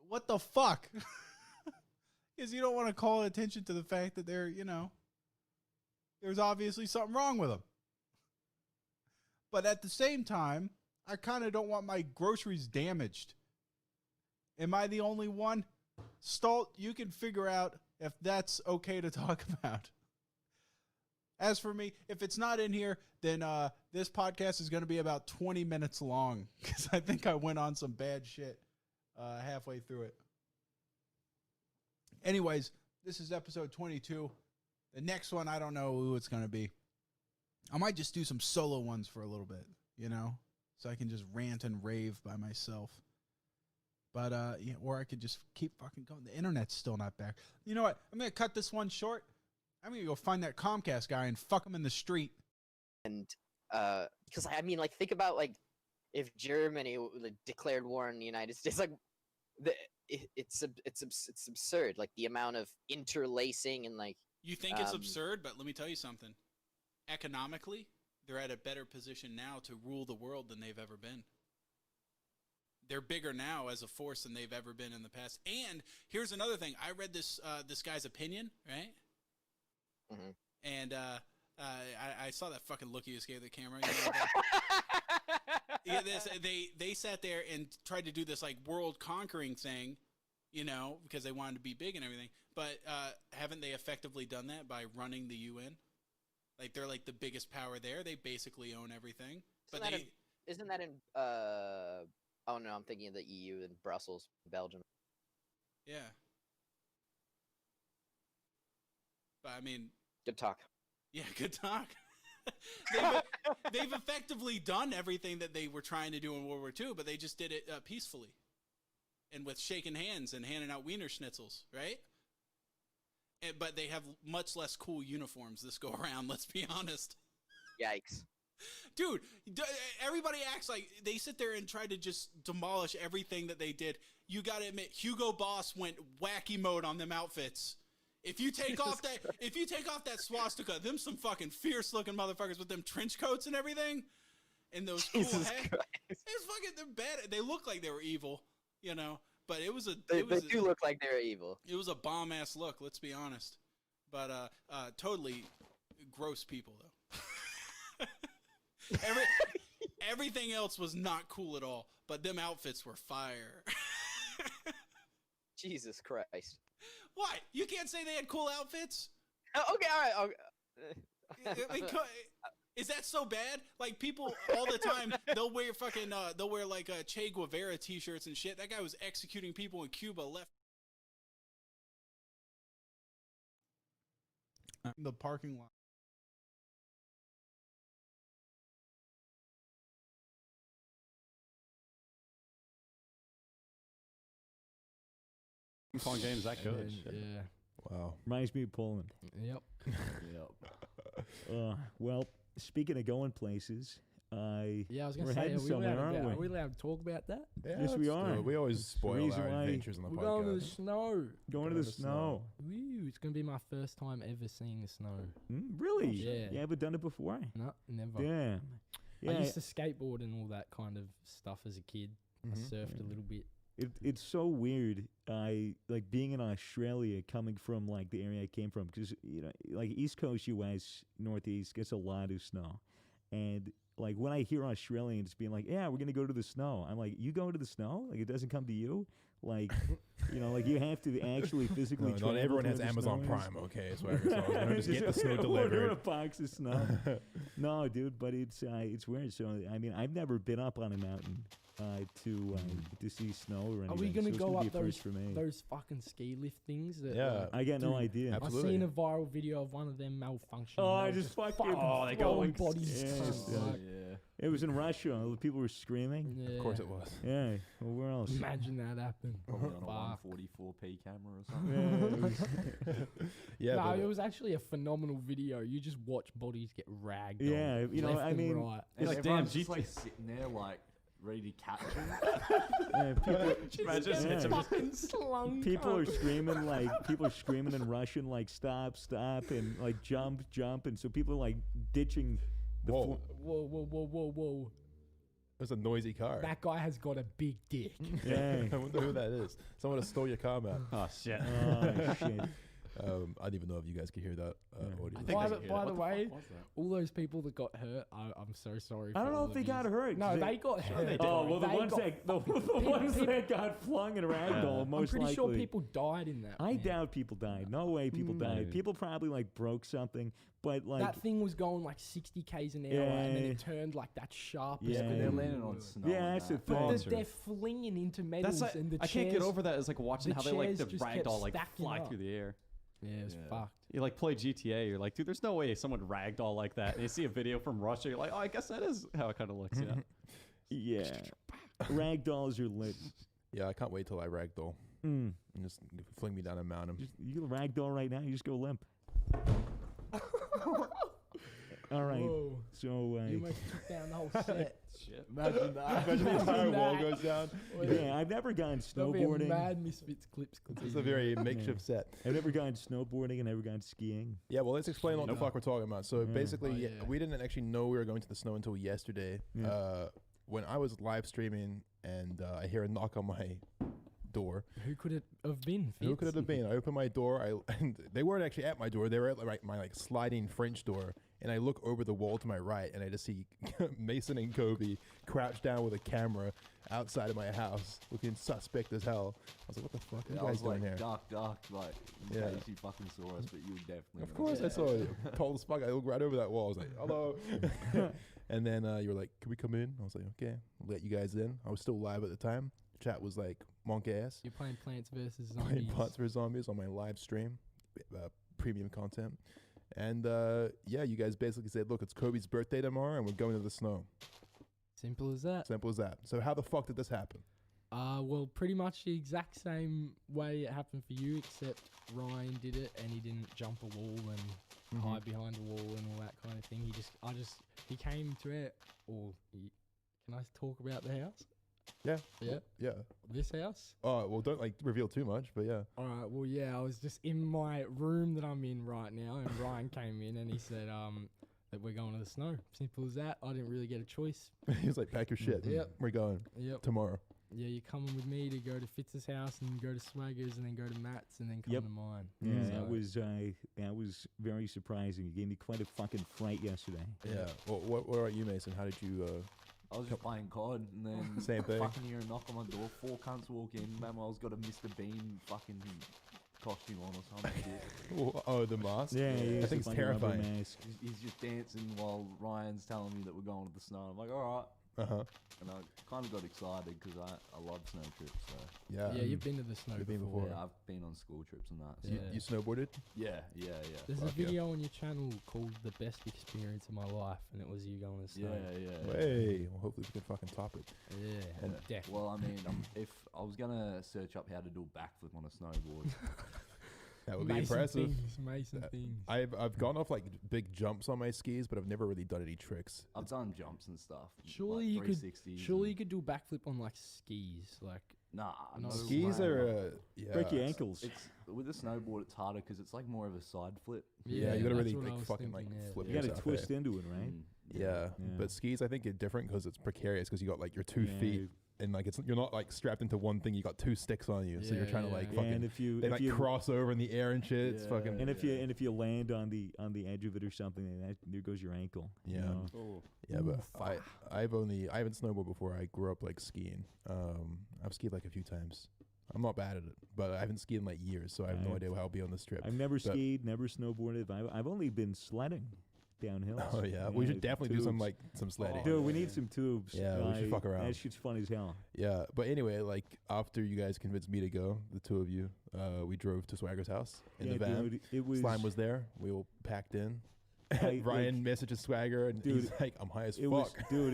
What the fuck? Because you don't want to call attention to the fact that they're, you know, there's obviously something wrong with them. But at the same time, I kind of don't want my groceries damaged. Am I the only one? Stalt, you can figure out if that's okay to talk about. As for me, if it's not in here, then this podcast is going to be about 20 minutes long because I think I went on some bad shit halfway through it. Anyways, this is episode 22. The next one, I don't know who it's going to be. I might just do some solo ones for a little bit, you know, so I can just rant and rave by myself. But, yeah, or I could just keep fucking going. The internet's still not back. You know what? I'm going to cut this one short. I'm going to go find that Comcast guy and fuck him in the street. And, because, I mean, like, think about, like, if Germany declared war on the United States, like, it's absurd. Like, the amount of interlacing and, like... You think it's absurd, but let me tell you something. Economically, they're at a better position now to rule the world than they've ever been. They're bigger now as a force than they've ever been in the past. And here's another thing. I read this guy's opinion, right? Mm-hmm. And I saw that fucking look he just gave the camera. You know, they sat there and tried to do this like world conquering thing, you know, because they wanted to be big and everything. But haven't they effectively done that by running the UN? Like, they're like the biggest power there. They basically own everything. Isn't that in oh no, I'm thinking of the EU in Brussels, Belgium. Yeah. But I mean, good talk. Yeah, good talk. they've effectively done everything that they were trying to do in World War II, but they just did it peacefully. And with shaking hands and handing out Wiener Schnitzels, right? But they have much less cool uniforms this go around, let's be honest. Yikes. Dude, everybody acts like they sit there and try to just demolish everything that they did. You got to admit, Hugo Boss went wacky mode on them outfits. If you take off that swastika, them some fucking fierce looking motherfuckers with them trench coats and everything, and those cool hats. It's fucking, they're bad. They look like they were evil, you know. But it was they do look like they're evil. It was a bomb ass look, let's be honest. But totally gross people though. Everything else was not cool at all, but them outfits were fire. Jesus Christ. What? You can't say they had cool outfits? Okay, all right. Is that so bad? Like, people all the time, they'll wear like Che Guevara t-shirts and shit. That guy was executing people in Cuba left. The parking lot. Pong game's that good. Yeah. Wow. Reminds me of Poland. Yep. Well, speaking of going places, I was going to say, are we allowed to talk about that? Yeah, yes, we are. We always spoil our adventures on the podcast. We're going to the snow. Going to the snow. Woo, it's going to be my first time ever seeing the snow. Really? Yeah. You ever done it before? No, never. Damn. Yeah. I used to skateboard and all that kind of stuff as a kid. I surfed a little bit. It's so weird. I like being in Australia, coming from like the area I came from, because you know, like East Coast U.S. Northeast gets a lot of snow, and like when I hear Australians being like, "Yeah, we're gonna go to the snow," I'm like, "You go to the snow? Like it doesn't come to you? Like, you know, like you have to actually physically." Not everyone has Amazon Prime, okay? So I just get the snow delivered. Order a box of snow. No, dude, but it's weird. So I mean, I've never been up on a mountain to see snow or anything. Are we gonna go up those those fucking ski lift things? That, yeah, I got no idea. Absolutely. I've seen a viral video of one of them malfunctioning. Oh, I just fucking they go like bodies. Yeah. It was in Russia. People were screaming. Yeah. Of course it was. Yeah. Well, where else? Imagine that happened. Probably on a 144p camera or something. Yeah. No, it was actually a phenomenal video. You just watch bodies get ragged. Yeah, on, you know, I mean, right. It's like, damn, just like sitting there, like ready to catch him. People are screaming people are screaming in Russian like stop, and like jump, and so people are like ditching. Whoa. There's a noisy car. That guy has got a big dick. Yeah. I wonder who that is. Someone stole your car, man. Oh shit. Oh shit. I didn't even know if you guys could hear that audio. By the way, all those people that got hurt, I'm so sorry. I don't know if they got hurt. No, they got hurt. Oh, well, the ones that got flung in a ragdoll, most I'm pretty sure likely. people died in that. I man. doubt people died. No way people died. People probably like broke something, but like that thing was going like 60 k's an hour, and then it turned like that sharp. Yeah, but they're landing on snow. Yeah, that's the thing. But they're flinging into metals, That's like, and the I can't get chairs- over that. It's like watching the how they like the chairs just kept ragdoll like stacking fly up. through the air. Yeah, it's fucked. You like play GTA, you're like, dude, there's no way someone ragdoll like that. And you see a video from Russia, you're like, oh, I guess that is how it kind of looks, yeah. Yeah, ragdolls are lit. Yeah, I can't wait till I ragdoll and just fling me down a mountain. You can ragdoll right now. You just go limp. All right. Whoa. So You almost took down the whole set. Shit. Imagine that. Imagine the entire wall goes down. yeah, I've never gone There'll be a snowboarding. Mad Misfits clips. It's a very makeshift set. I've never gone snowboarding and never gone skiing. Yeah, well, let's explain what the fuck we're talking about. So basically, Oh, yeah. we didn't actually know we were going to the snow until yesterday. Yeah. When I was live streaming and I hear a knock on my door. Who could it have been? Who could it Fitz? have been? I opened my door. and they weren't actually at my door. They were at my sliding French door. And I look over the wall to my right, and I just see Mason and Kobe crouched down with a camera outside of my house, looking suspect as hell. I was like, "What the fuck are you I guys was doing like, here?" dark, like, in Yeah. case you fucking saw us, but you definitely. Of course, I saw it. Tall as fuck. I looked right over that wall. I was like, "Hello." And then you were like, "Can we come in?" I was like, "Okay, I'll let you guys in." I was still live at the time. Chat was like monk ass. You're playing Plants vs Playing Zombies. Plants vs Zombies on my live stream, premium content. And yeah, you guys basically said, "Look, it's Kobe's birthday tomorrow, and we're going to the snow." Simple as that. Simple as that. So how the fuck did this happen? Well, pretty much the exact same way it happened for you, except Ryan did it and he didn't jump a wall and hide behind a wall and all that kind of thing. He came to it. Can I talk about the house? Yeah. Yeah. Yeah. This house? Oh, well, don't like reveal too much, but yeah. All right. Well, yeah, I was just in my room that I'm in right now, and Ryan came in and he said that we're going to the snow. Simple as that. I didn't really get a choice. He was like, "Pack your shit. Yep. We're going Yep. tomorrow." Yeah, you're coming with me to go to Fitz's house and go to Swagger's and then go to Matt's and then come Yep. to mine. Yeah, So- that was very surprising. You gave me quite a fucking fright yesterday. Yeah. Well, what about you, Mason? How did you? I was just playing COD, and then Same thing. fucking hear a knock on my door. 4 cunts walk in. Manuel's got a Mr. Bean fucking costume on or some shit. Oh, the mask. Yeah, I think it's terrifying. Mask. He's just dancing while Ryan's telling me that we're going to the snow. I'm like, all right. And I kind of got excited because I love snow trips. So Yeah. Yeah, you've been to the snow You've been before. before. yeah, I've been on school trips and that. So You, Yeah. you snowboarded? yeah. There's a Fuck yeah. video on your channel called "The Best Experience of My Life," and it was you going to snow. Yeah. Hey, well, hopefully we can fucking top it. Yeah, And- definitely. Well, I mean, if I was gonna search up how to do a backflip on a snowboard, That would be Mason impressive. Mason things. I've gone off like big jumps on my skis, but I've never really done any tricks. I've done jumps and stuff. Surely like you could. 360s Surely you and- could do a backflip on like skis, like. Nah, No Skis way. are yeah. Break your ankles. It's with a snowboard. It's harder because it's like more of a side flip. Yeah, you gotta that's really what I like was fucking like thinking, yeah. flip You got to yourself, twist eh? into it, right? Mm, Yeah. Yeah. But skis I think are different because it's precarious because you got like your 2 Yeah. feet and like you're not like strapped into one thing. You got 2 sticks on you, so you're Yeah, trying to yeah. like Yeah, fucking. and if you They if like you cross over in the air and shit. It's Yeah. fucking. and if you land on the edge of it or something, then there goes your ankle. you Yeah. know? Oh, Yeah, but I haven't snowboarded before. I grew up like skiing. I've skied like a few times. I'm not bad at it, but I haven't skied in like years, so I have no Right. idea how I'll be on this trip. I've never But- skied, never snowboarded. I've only been sledding downhill. Oh yeah, we should definitely do some sledding. Dude, we need some tubes. Yeah, we should fuck around. That shit's fun as hell. Yeah, but anyway, like after you guys convinced me to go, the two of you, we drove to Swagger's house in Yeah, the van. dude, it was. Slime was there. We all packed in. I- Ryan messages Swagger and Dude, he's like, "I'm high as It fuck." was, dude.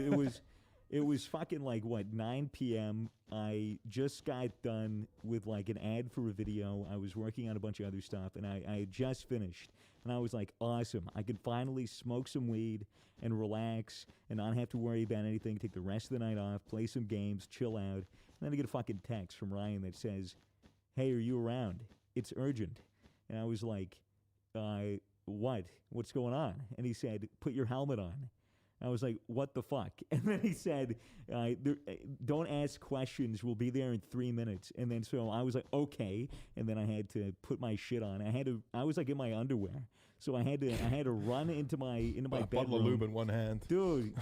It was fucking like what 9 p.m. I just got done with like an ad for a video. I was working on a bunch of other stuff, and I had just finished, and I was like, awesome! I could finally smoke some weed and relax, and not have to worry about anything. Take the rest of the night off, play some games, chill out. And then I get a fucking text from Ryan that says, "Hey, are you around? It's urgent." And I was like, "What? What's going on?" And he said, "Put your helmet on." I was like, what the fuck? And then he said, don't ask questions. We'll be there in 3 minutes. And then so I was like, okay. And then I had to put my shit on. I was like in my underwear. So I had to run into my Bottle bedroom. of lube in one hand. Dude,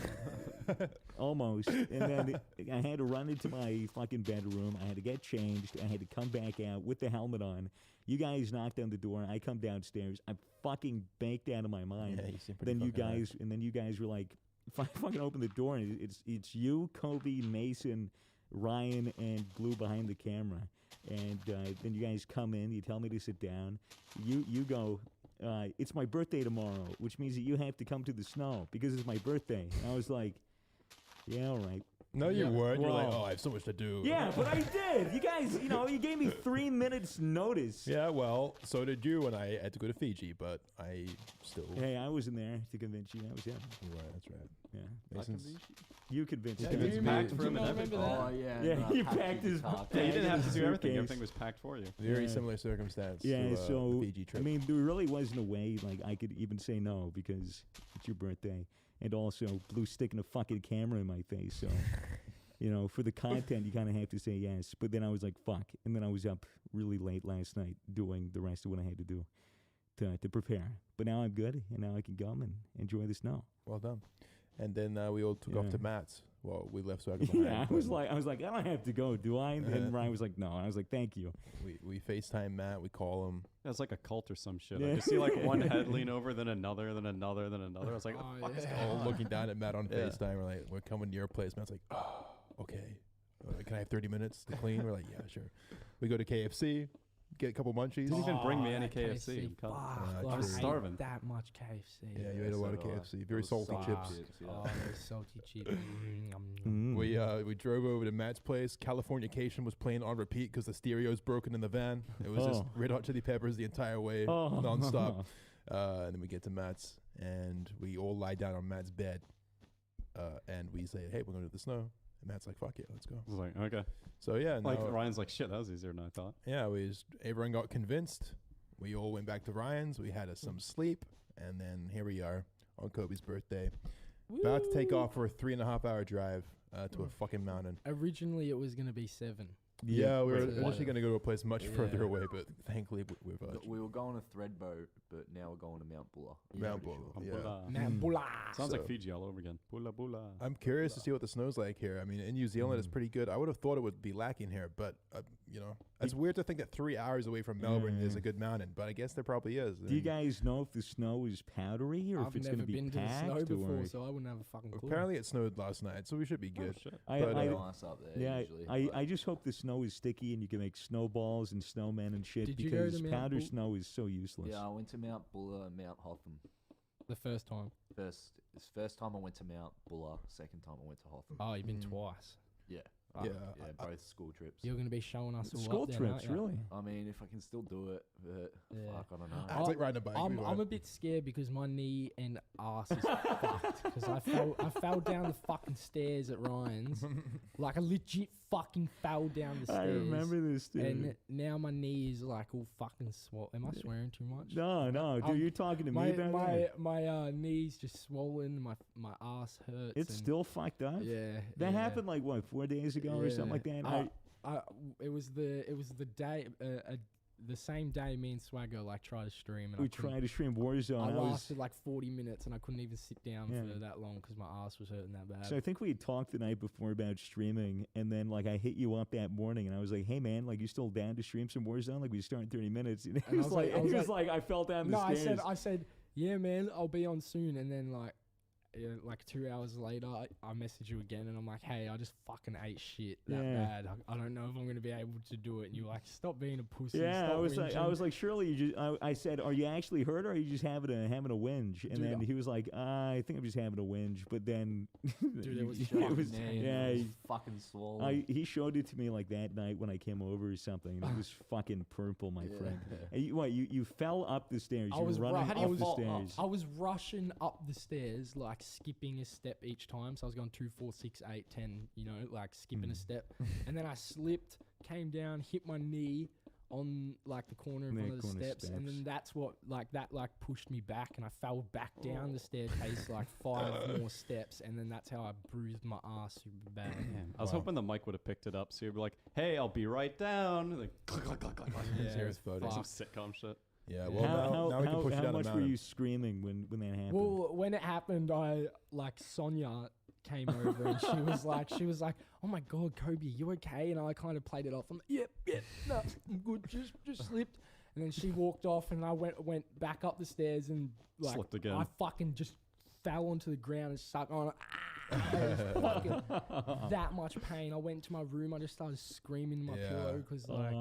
almost. And then I had to run into my fucking bedroom. I had to get changed. I had to come back out with the helmet on. You guys knocked on the door. I come downstairs. I'm fucking baked out of my mind. Yeah, you seem pretty Then you guys were like, fucking open the door, and it's you, Kobe, Mason, Ryan, and Blue behind the camera. And then you guys come in. You tell me to sit down. You go. It's my birthday tomorrow, which means that you have to come to the snow because it's my birthday. And I was like, yeah, all right. No, you weren't. You're like, Well- oh, I have so much to do. Yeah, but I did. You guys, you gave me 3 minutes notice. Yeah, well, so did you, and I had to go to Fiji, but I still. Hey, I wasn't there to convince you. I was there. You're right, that's right. Yeah. Mason's, You convinced Yeah, me. you packed for him and remember everything. that? Oh yeah. Yeah, no, he packed packed your his- guitar. Yeah, you didn't have to do everything. Suitcase. Everything was packed for you. very Yeah. similar circumstance Yeah, to so the Fiji trip. I mean, there really wasn't a way like I could even say no because it's your birthday, and also Blue sticking a fucking camera in my face. So, for the content, you kind of have to say yes. But then I was like, fuck, and then I was up really late last night doing the rest of what I had to do to prepare. But now I'm good, and now I can come and enjoy the snow. Well done. And then we all took off Yeah. to Matt's. Well, we left Swagger behind. Yeah, I but was like, I don't have to go, do I? And Ryan was like, no. And I was like, thank you. we FaceTime Matt. We call him. It's like a cult or some shit. Yeah. I just see like one head lean over, then another, then another, then another. I was like, what the fuck is going All on? looking down at Matt on Yeah. FaceTime. We're like, we're coming to your place. Matt's like, oh, okay. Can I have 30 minutes to clean? We're like, yeah, sure. We go to KFC, get a couple munchies. Didn't even bring me any that KFC. Fuck, I I was ate starving. that much KFC. Yeah, you ate a lot of so do I. KFC. Very Those salty chips. yeah. Oh, those salty chips. Mm. We drove over to Matt's place. Californication was playing on repeat because the stereo's broken in the van. It was just Oh. Red Hot Chili Peppers the entire way, Oh. nonstop. And then we get to Matt's, and we all lie down on Matt's bed, and we say, "Hey, we're going to the snow." And Matt's like, "Fuck yeah, let's go." I was like, okay. So yeah, Like no, Ryan's like, shit, that was easier than I thought. yeah, everyone got convinced. We all went back to Ryan's. We had some sleep, and then here we are on Kobe's birthday, about to take off for a 3.5-hour drive to a fucking mountain. Originally, it was gonna be 7. Yeah, we were Right. initially going to go to a place much further Yeah. away, but thankfully we've We were going to Threadbow, but now we're going to Mount Buller. Mount Pretty Buller. sure. Yeah. Bula. Nambula. Sounds like So- Fiji all over again. Bula bula. I'm curious to see what the snow's like here. I mean, in New Zealand, it's pretty good. I would have thought it would be lacking here, but it's weird to think that 3 hours away from Melbourne is a good mountain. But I guess there probably is. Do you guys know if the snow is powdery or if I've it's going never to be been to the packed? snow before, or so I wouldn't have a fucking clue. Apparently, it snowed last night, so we should be good. Oh, shit. I, but, I, Nice up there. yeah, usually, I just hope the snow is sticky and you can make snowballs and snowmen and shit Did you go because to Mount powder Bull- snow is so useless. Yeah, I went to Mount Buller and Mount Hotham. The first time. First time I went to Mount Buller. Second time I went to Hotham. Oh, you've been Mm. twice. Yeah. Oh, Yeah, Yeah, both school trips. You're gonna be showing us all School up then, trips, aren't ya? really? I mean, if I can still do it, but Yeah. fuck, I don't know. It's like riding a bike. I'm we a went. bit scared because my knee and ass is fucked because I fell down the fucking stairs at Ryan's, like I legit fucking fell down the stairs. I remember this, dude. And now my knee is like all fucking swollen. Am I swearing too much? no, dude, I'm- you're talking to me about that? My knees just swollen. My ass hurts. It's and- still fucked up. yeah. That yeah. happened like what 4 days ago or something like that. It was the day the same day me and Swagger like tried to stream and we I couldn't- tried to stream Warzone. I I was- lasted like 40 minutes and I couldn't even sit down Yeah. for that long because my ass was hurting that bad. So I think we had talked the night before about streaming, and then like I hit you up that morning, and I was like, "Hey man, like you still down to stream some Warzone? Like we start in 30 minutes." And he I was was like, like- I was I fell down the no, stairs. I said, yeah, man, I'll be on soon. And then like 2 hours later, I message you again, and I'm like, hey, I just fucking ate shit that Yeah. bad. I don't know if I'm gonna be able to do it. And you're like, stop being a pussy. Yeah, stop I whinging." was like, surely you just. I said, are you actually hurt, or are you just having a whinge? And Dude, then he was like, I think I'm just having a whinge. But then, Dude, it was it fucking was Man, yeah. it was fucking swollen. He showed it to me like that night when I came over or something. And it was fucking purple, my friend. And you fell up the stairs. I You was were running ru- up I was- the stairs. I was rushing up the stairs, like skipping a step each time. So I was going 2, 4, 6, 8, 10, like skipping a step. And then I slipped, came down, hit my knee on like the corner of The one of the corner steps, and then that's what that pushed me back, and I fell back down the staircase like 5 more steps, and then that's how I bruised my ass super bad. I was hoping the mic would have picked it up, so you'd be like, "Hey, I'll be right down." Like, click, click, click, click, click. Here's photos. Some sitcom shit. Yeah, well, now we can push it how down much the were mountain. you screaming when that happened? Well, when it happened, I like Sonia came over and she was like, "Oh my God, Kobe, you okay?" And I kind of played it off. I'm like, "Yep, no, I'm good. Just slipped." And then she walked off, and I went back up the stairs and like Slipped again. I fucking just fell onto the ground and stuck on. Fucking that much pain. I went to my room. I just started screaming in my pillow because like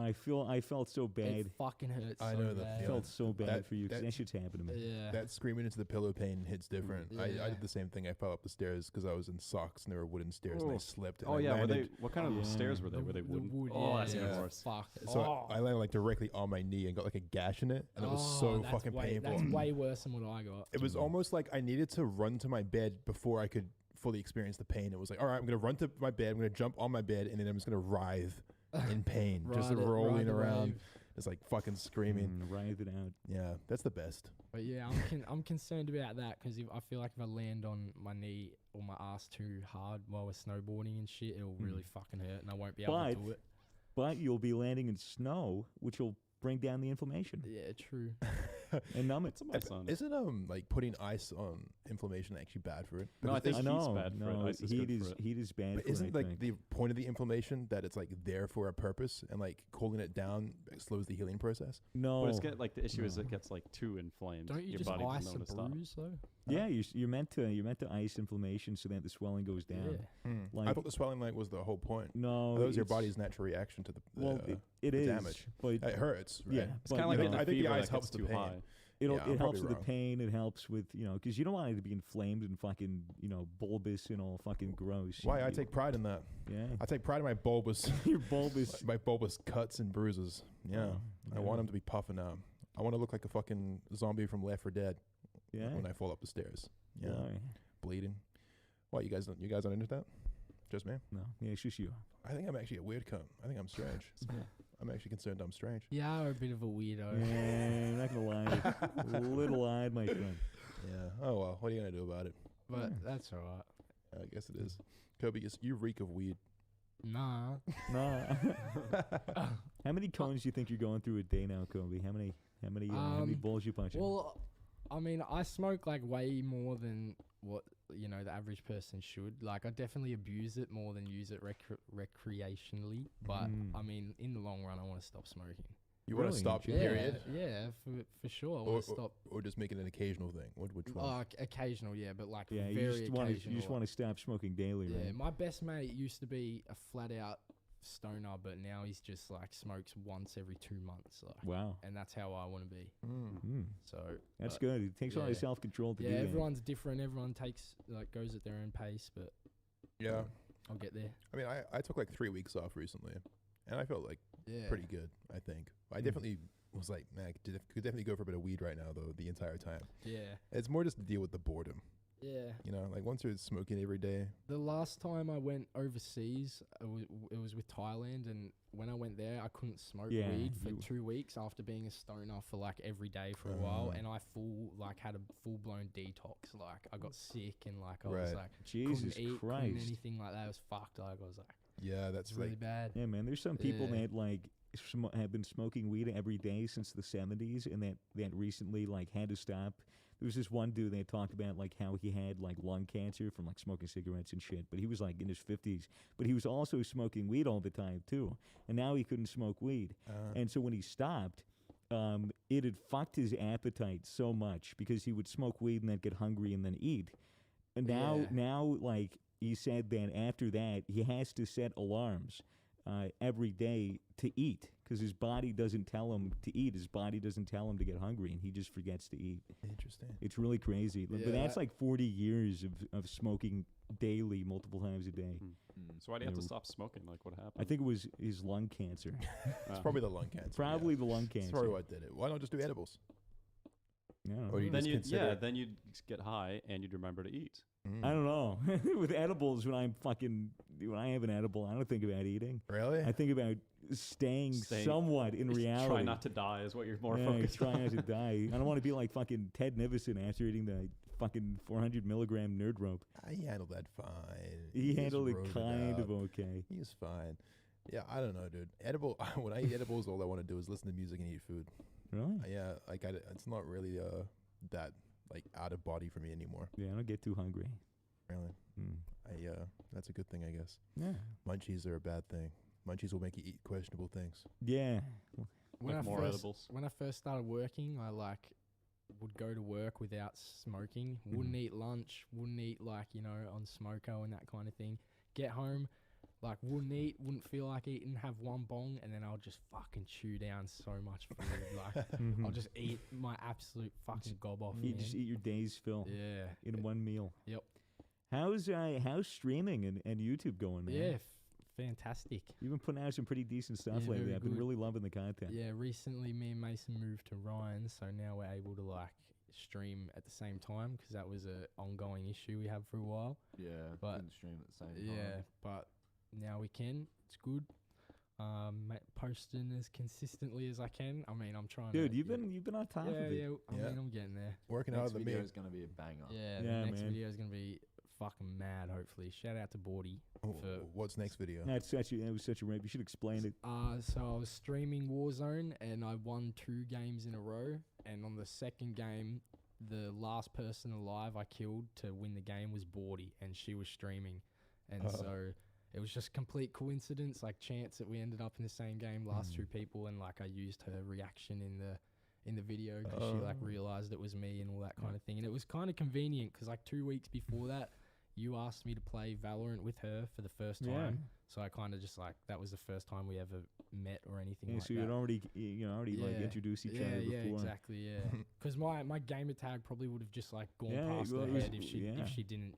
I felt so bad. it fucking hurts. I so know the bad. I feeling. felt so bad That- for you because that- that shit's happened to me. Yeah. That screaming into the pillow pain hits different. I Yeah. did the same thing. I fell up the stairs because I was in socks and there were wooden stairs and I Oh. slipped. And Oh I yeah, were landed, they? What kind of Yeah. stairs were they? Were they The wooden? wood, Oh, yeah, that's even yeah. worse. Fuck. So I landed like directly on my knee and got like a gash in it, and it was so that's fucking painful. That's way worse than what I got. It was almost like I needed to run to my bed before I could fully experience the pain. It was like, all right, I'm gonna run to my bed, I'm gonna jump on my bed, and then I'm just gonna writhe in pain, just Ride it, rolling ride the around, wave. just like fucking screaming. Writhe it out. Yeah, that's the best. But yeah, I'm concerned about that because I feel like if I land on my knee or my ass too hard while we're snowboarding and shit, it'll really fucking hurt, and I won't be able to do it. But you'll be landing in snow, which will bring down the inflammation Yeah, true. and numb it. Some ice on it. Isn't like putting ice on inflammation actually bad for it? No, I Because think I heat's know. bad for it. No, Ice is heat good is for it. heat is bad But for isn't it. I like think. the point of the inflammation that it's like there for a purpose, and like cooling it down slows the healing process? No. But it's like the issue is No. it gets like too inflamed. Don't you Your just body ice doesn't know a to stop. bruise though? Yeah, you're meant to ice inflammation so that the swelling goes down. Yeah. I Like- thought the swelling like was the whole point. No, That was your it's- body's natural reaction to the Well, it the is damage. but It hurts, right? yeah, It's but kind of like I getting think- a I think the fever ice that helps gets the too pain. high. Yeah, I'm it helps probably with the wrong. pain. It helps with because you don't want it to be inflamed and fucking bulbous and all fucking gross. Why? I You- take pride in that. yeah. I take pride in my bulbous, Your bulbous. my bulbous cuts and bruises. Yeah, I want them to be puffing out. I want to look like a fucking zombie from Left 4 Dead Yeah. when I fall up the stairs. Yeah, Why? bleeding. What, you guys aren't into that? Just me? No. Yeah, it's just you. I think I'm actually a weird cunt. I think I'm strange. I'm actually concerned I'm strange. Yeah, I'm a bit of a weirdo. Yeah, I'm not gonna lie. Little-eyed, my friend. Yeah. Oh well. What are you gonna do about it? But that's alright. I guess it is. Kobe, you reek of weed. Nah. No. How many cones do you think you're going through a day now, Kobe? How many balls you punching? Well, I mean, I smoke like way more than what the average person should. Like, I definitely abuse it more than use it recreationally. But I mean, in the long run, I want to stop smoking. You want to Really? stop, Yeah. period? Yeah, for sure. I want to stop. Or just make it an occasional thing? Which one? Occasional, yeah, but like yeah, very you occasional. just want to stop smoking daily, Yeah, right? my best mate used to be a flat out stoner, but now he's just like smokes once every 2 months. Like, Wow. and that's how I want to be. Mm. So That's but good. It takes a lot of yeah. self-control to yeah, do that. everyone's different. Everyone goes at their own pace, but Yeah. I'll get there. I mean, I took like 3 weeks off recently, and I felt like Yeah, pretty good, I think. I definitely was like, man, I could definitely go for a bit of weed right now, though, the entire time. Yeah, It's more just to deal with the boredom. yeah. You know, like once you're smoking every day. The last time I went overseas, it was with Thailand, and when I went there, I couldn't smoke Yeah, weed for you- 2 weeks after being a stoner for like every day for a while, and I had a full blown detox. Like, I got sick, and like I was Right. like Jesus couldn't eat, couldn't Christ. anything like that. It was fucked. Like, I was like, Yeah, it's that's really like, bad. Yeah, man. There's some people Yeah. that like have been smoking weed every day since the 70s, and that recently like had to stop. There was this one dude that talked about like how he had like lung cancer from like smoking cigarettes and shit, but he was like in his 50s, but he was also smoking weed all the time too, and now he couldn't smoke weed. And so when he stopped, it had fucked his appetite so much because he would smoke weed and then get hungry and then eat. And now like he said that after that he has to set alarms every day to eat because his body doesn't tell him to eat. His body doesn't tell him to get hungry, and he just forgets to eat. interesting. It's really crazy. But Yeah, that's that- like 40 years of smoking daily, multiple times a day. So why do you have to Yeah. stop smoking? Like, what happened? I think it was his lung cancer. It's probably the lung cancer. Probably yeah. the lung That's cancer. probably what did it. Why not just do edibles? Yeah, I don't Or know. you then just you consider- then you'd get high and you'd remember to eat. Mm. I don't know. With edibles, when I have an edible, I don't think about eating. Really? I think about staying Stay- somewhat in reality. Try not to die is what you're more yeah, focused try on. not to die. I don't want to be like fucking Ted Nivison after eating the fucking 400 milligram nerd rope. He handled that fine. He just handled it wrote kind out. of okay. He was fine. Yeah, I don't know, dude. When I eat edibles, all I want to do is listen to music and eat food. Really? Yeah, like it's not really that like out of body for me anymore. Yeah, I don't get too hungry. Really, Mm. that's a good thing, I guess. Yeah. Munchies are a bad thing. Munchies will make you eat questionable things. Yeah. When Like I more first, edibles. when I first started working, I would go to work without smoking. Wouldn't eat lunch. Wouldn't eat on smoko and that kind of thing. Get home, wouldn't eat. Wouldn't feel like eating. Have one bong, and then I'll just fucking chew down so much food. Mhm. I'll just eat my absolute fucking gob off. You man. just eat your day's fill Yeah. in one meal. Yep. How's streaming and YouTube going, man? Yeah. Fantastic. You've been putting out some pretty decent stuff Yeah, lately. very I've been good. really loving the content. Yeah, recently me and Mason moved to Ryan, so now we're able to stream at the same time because that was a ongoing issue we had for a while. Yeah, But- couldn't stream at the same Yeah, time. but now we can. It's good. Posting as consistently as I can. I mean, I'm trying. Dude, to, you've been on top Yeah, of it. yeah. I Yeah. mean, I'm getting there. Working out Next of the video meat. is going to be a banger. Yeah, the Yeah, next man. video is gonna be fucking mad. Hopefully, shout out to Bordy. for- What's next video? That was such a rip. You should explain it. So I was streaming Warzone and I won 2 games in a row. And on the second game, the last person alive I killed to win the game was Bordy, and she was streaming. And so it was just complete coincidence, chance that we ended up in the same game, last 2 people, and I used her reaction in the video because she realized it was me and all that kind of thing. And it was kind of convenient because 2 weeks before that, you asked me to play Valorant with her for the first time. So I kind of just that was the first time we ever met or anything Yeah, like so that. you'd already introduced each other before. Yeah, exactly, yeah. Because my gamer tag probably would have just gone past well, her it was- head if she didn't,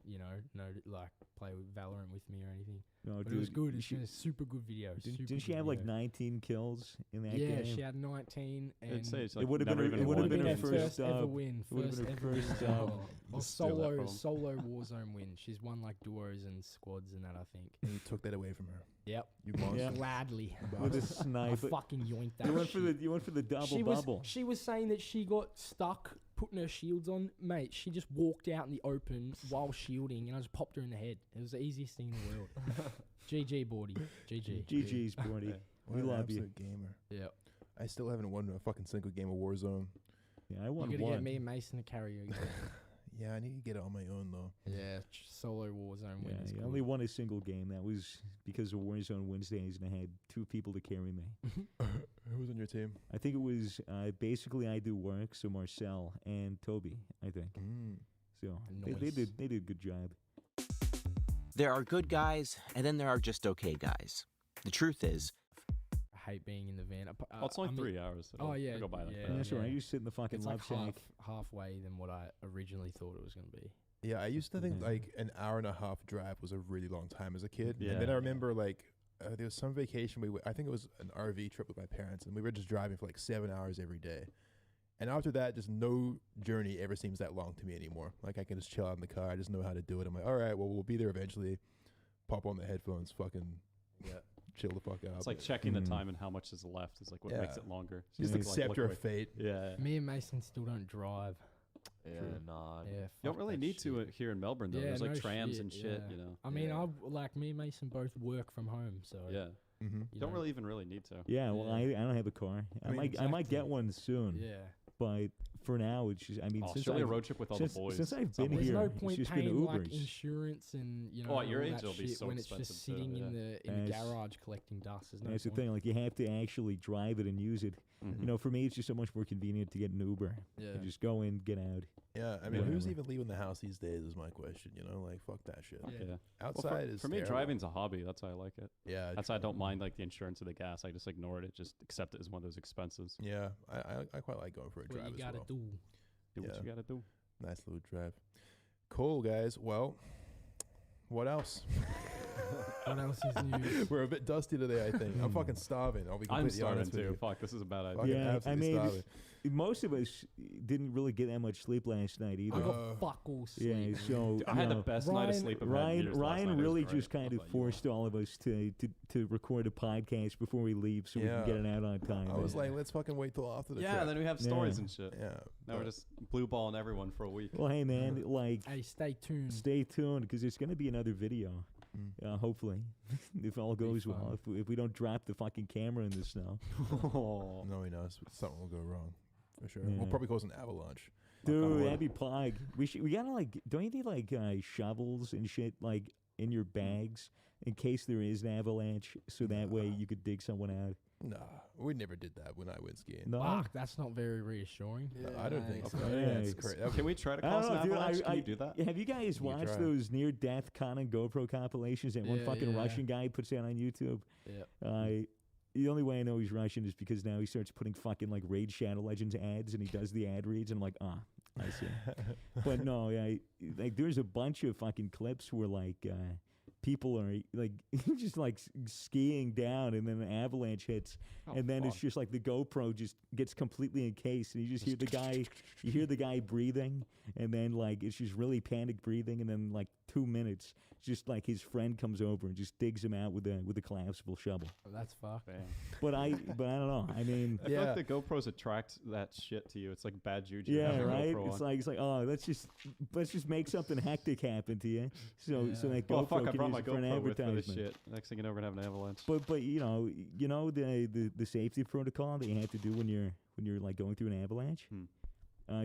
play with Valorant with me or anything. No, But dude, it was good. It's she- been a super good video. Didn't she have 19 kills in that Yeah, game? she had 19, I'd and say it's It would've been never her- even it would've won been her games. first ever dub. win. Would've First been her ever first win. dub. Or Steal that from solo Warzone win. She's won duos and squads and that, I think. And you took that away from her. Yep. You monster. Yeah. Gladly. With a I sniper. fucking yoinked that You went for shit. the double she bubble. she was saying that she got stuck putting her shields on. Mate, she just walked out in the open while shielding, and I just popped her in the head. It was the easiest thing in the world. GG, Bordy. GG. GG's, Bordy. What We an love you. absolute gamer. Yeah. I still haven't won a fucking single game of Warzone. Yeah, I You won gotta one. get me and Mason to carry you again. Yeah, I need to get it on my own though. Yeah, solo Warzone win is I cool. only won a single game. That was because of Warzone Wednesdays, and I had 2 people to carry me. Who was on your team? I think it was basically I do work, so Marcel and Toby, I think. So they Nice. did a good job. There are good guys, and then there are just okay guys. The truth is, I hate being in the van. Well, it's only 3 hours. So Oh, yeah. it'll go by like yeah, that. That's right. You sit in the fucking It's love shack. halfway than what I originally thought it was going to be. Yeah, I used to think Yeah. an hour and a half drive was a really long time as a kid. Yeah. And then I remember there was some vacation I think it was an RV trip with my parents, and we were just driving for 7 hours every day. And after that, just no journey ever seems that long to me anymore. I can just chill out in the car. I just know how to do it. I'm like, all right, well, we'll be there eventually. Pop on the headphones, fucking chill the fuck out. It's like checking the Mhm. time and how much is left is what makes Yeah. it longer. just You have to, accept look your away. fate. Yeah. Me and Mason still don't drive. Yeah, True. nah. Yeah, You don't fuck really that need to shit. here in Melbourne though. Yeah, There's no trams shit, and shit, yeah. you know. I mean, Yeah. me and Mason both work from home, so Yeah. Mm-hmm. you You don't really even need to. Yeah, well, Yeah. I don't have a car. I mean, might get exactly. one soon. Yeah. But for now, it's just, since Australia I've, road trip with all since, the boys. since I've it's been unbelievable. There's here, no it's point just been paying Ubers. insurance and Oh, at your all age, that it'll be shit so when it's just expensive too, sitting in yeah. the Yes. garage collecting dust. There's no That's the point. thing. You have to actually drive it and use it. Mhm. You know, for me, it's just so much more convenient to get an Uber. Yeah. You just go in, get out. Yeah, I mean, who's Whatever. even leaving the house these days is my question, fuck that shit. Fuck Yeah. yeah. Well, Outside is for me, terrible. driving's a hobby. That's why I like it. Yeah, That's why I don't mind the insurance or the gas. I just ignore it. Just accept it as one of those expenses. Yeah, I quite like going for a What drive you as gotta well. do. Do Yeah. what you gotta do. Nice little drive. Cool, guys. Well, what else? What else is news? We're a bit dusty today, I think. I'm fucking starving. I'll be I'm completely starving honest with too. you. Fuck, this is a bad idea. Fucking Yeah, I absolutely mean, starving. most of us didn't really get that much sleep last night either. I got fuck all sleep. Yeah, so I had the you know, best night of sleep I've had in years last night. Ryan It was really great. just kind of forced all of us to record a podcast before we leave so we Yeah. can get it out on time. I was like, let's fucking wait till after the Yeah, trip. then we have stories Yeah. and shit. Yeah. Now we're just blue balling everyone for a week. well, hey man, like Hey, stay tuned. stay tuned because there's gonna be another video. Hopefully, if all goes well. If we don't drop the fucking camera in the snow, No, he knows. Something will go wrong. For sure. Yeah. We'll probably cause an avalanche. dude, that'd be plague. We gotta like. Don't you need like shovels and shit like in your bags in case there is an avalanche, so that way you could dig someone out? Nah, we never did that when I went skiing. No. Fuck, that's not very reassuring. I don't think so. Yeah. Yeah, it's crazy. Can we try to I cause don't an know, dude. avalanche? Can you do that? Have you guys You watched try. those near-death Conan GoPro compilations that one Yeah, fucking yeah. Russian guy puts out on YouTube? Yeah. The only way I know he's Russian is because now he starts putting fucking like Raid Shadow Legends ads and he does the ad reads and I'm like, I see. But no, yeah, like there's a bunch of fucking clips where like people are like just like skiing down and then an avalanche hits and then it's just like the GoPro just gets completely encased and you just hear the guy breathing and then like it's just really panic breathing and then like 2 minutes just like his friend comes over and just digs him out with a collapsible shovel. Oh, that's fucked. Damn. But I don't know. I mean, I feel like the GoPros attract that shit to you. It's like bad juju. to yeah, have a right. GoPro It's on. like oh, let's just make something hectic happen to you. So that Well, GoPro fuck, I can brought use my it for an GoPro with for this advertisement. shit. Next thing you know, we're gonna have an avalanche. But you know the safety protocol that you have to do when you're like going through an avalanche.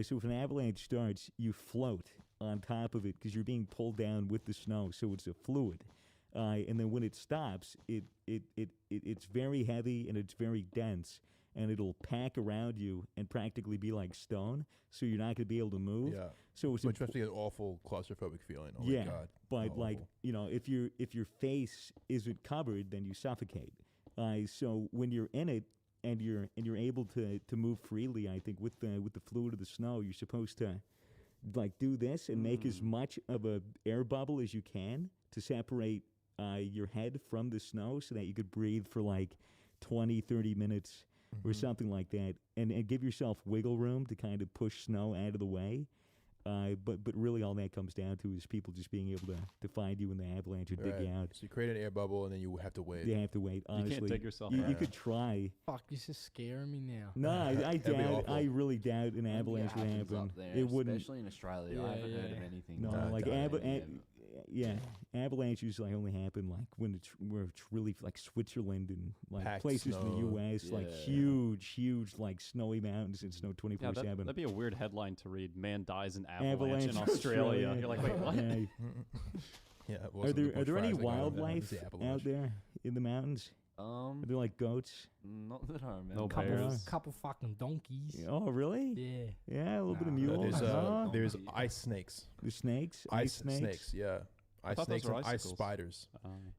So if an avalanche starts, you float on top of it because you're being pulled down with the snow, so it's a fluid. And then when it stops, it's very heavy and it's very dense, and it'll pack around you and practically be like stone, so you're not going to be able to move. Yeah. So it's Which must be an awful claustrophobic feeling. Oh yeah, my God. but like Awful. if your face isn't covered, then you suffocate. So when you're in it and you're able to move freely, I think with the fluid of the snow, you're supposed to like do this and make as much of a air bubble as you can to separate your head from the snow so that you could breathe for like 20, 30 minutes or something like that, and give yourself wiggle room to kind of push snow out of the way. But really all that comes down to is people just being able to find you in the avalanche or dig you out. So you create an air bubble and then you have to wait. They have to wait. Honestly, can't dig yourself You out. could try. Fuck, this is scaring me now. No, I That'd be doubt. awful. I really doubt an avalanche would happens happen. up there, It wouldn't. especially in Australia. Yeah, I haven't heard of yeah. anything. No, No, like don't. avalanches like only happen like where it's really like Switzerland and like Packed places in the snow. U.S. like Yeah. huge like snowy mountains and snow Yeah, 24/7. that'd be a weird headline to read. Man dies in avalanche, in Avalanche Australia. You're like, wait, what? Yeah. Yeah. It Are wasn't the there any bushfires that got him, it was wildlife the out avalanche. there in the mountains? Are there like goats? Not that I remember. No Couple, bears. couple fucking donkeys. Oh, really? Yeah. Yeah, a little bit of Nah, mules. There's Donkey. ice snakes. The snakes, Ice snakes. snakes. Yeah. Ice thought those snakes were and ice icicles. spiders.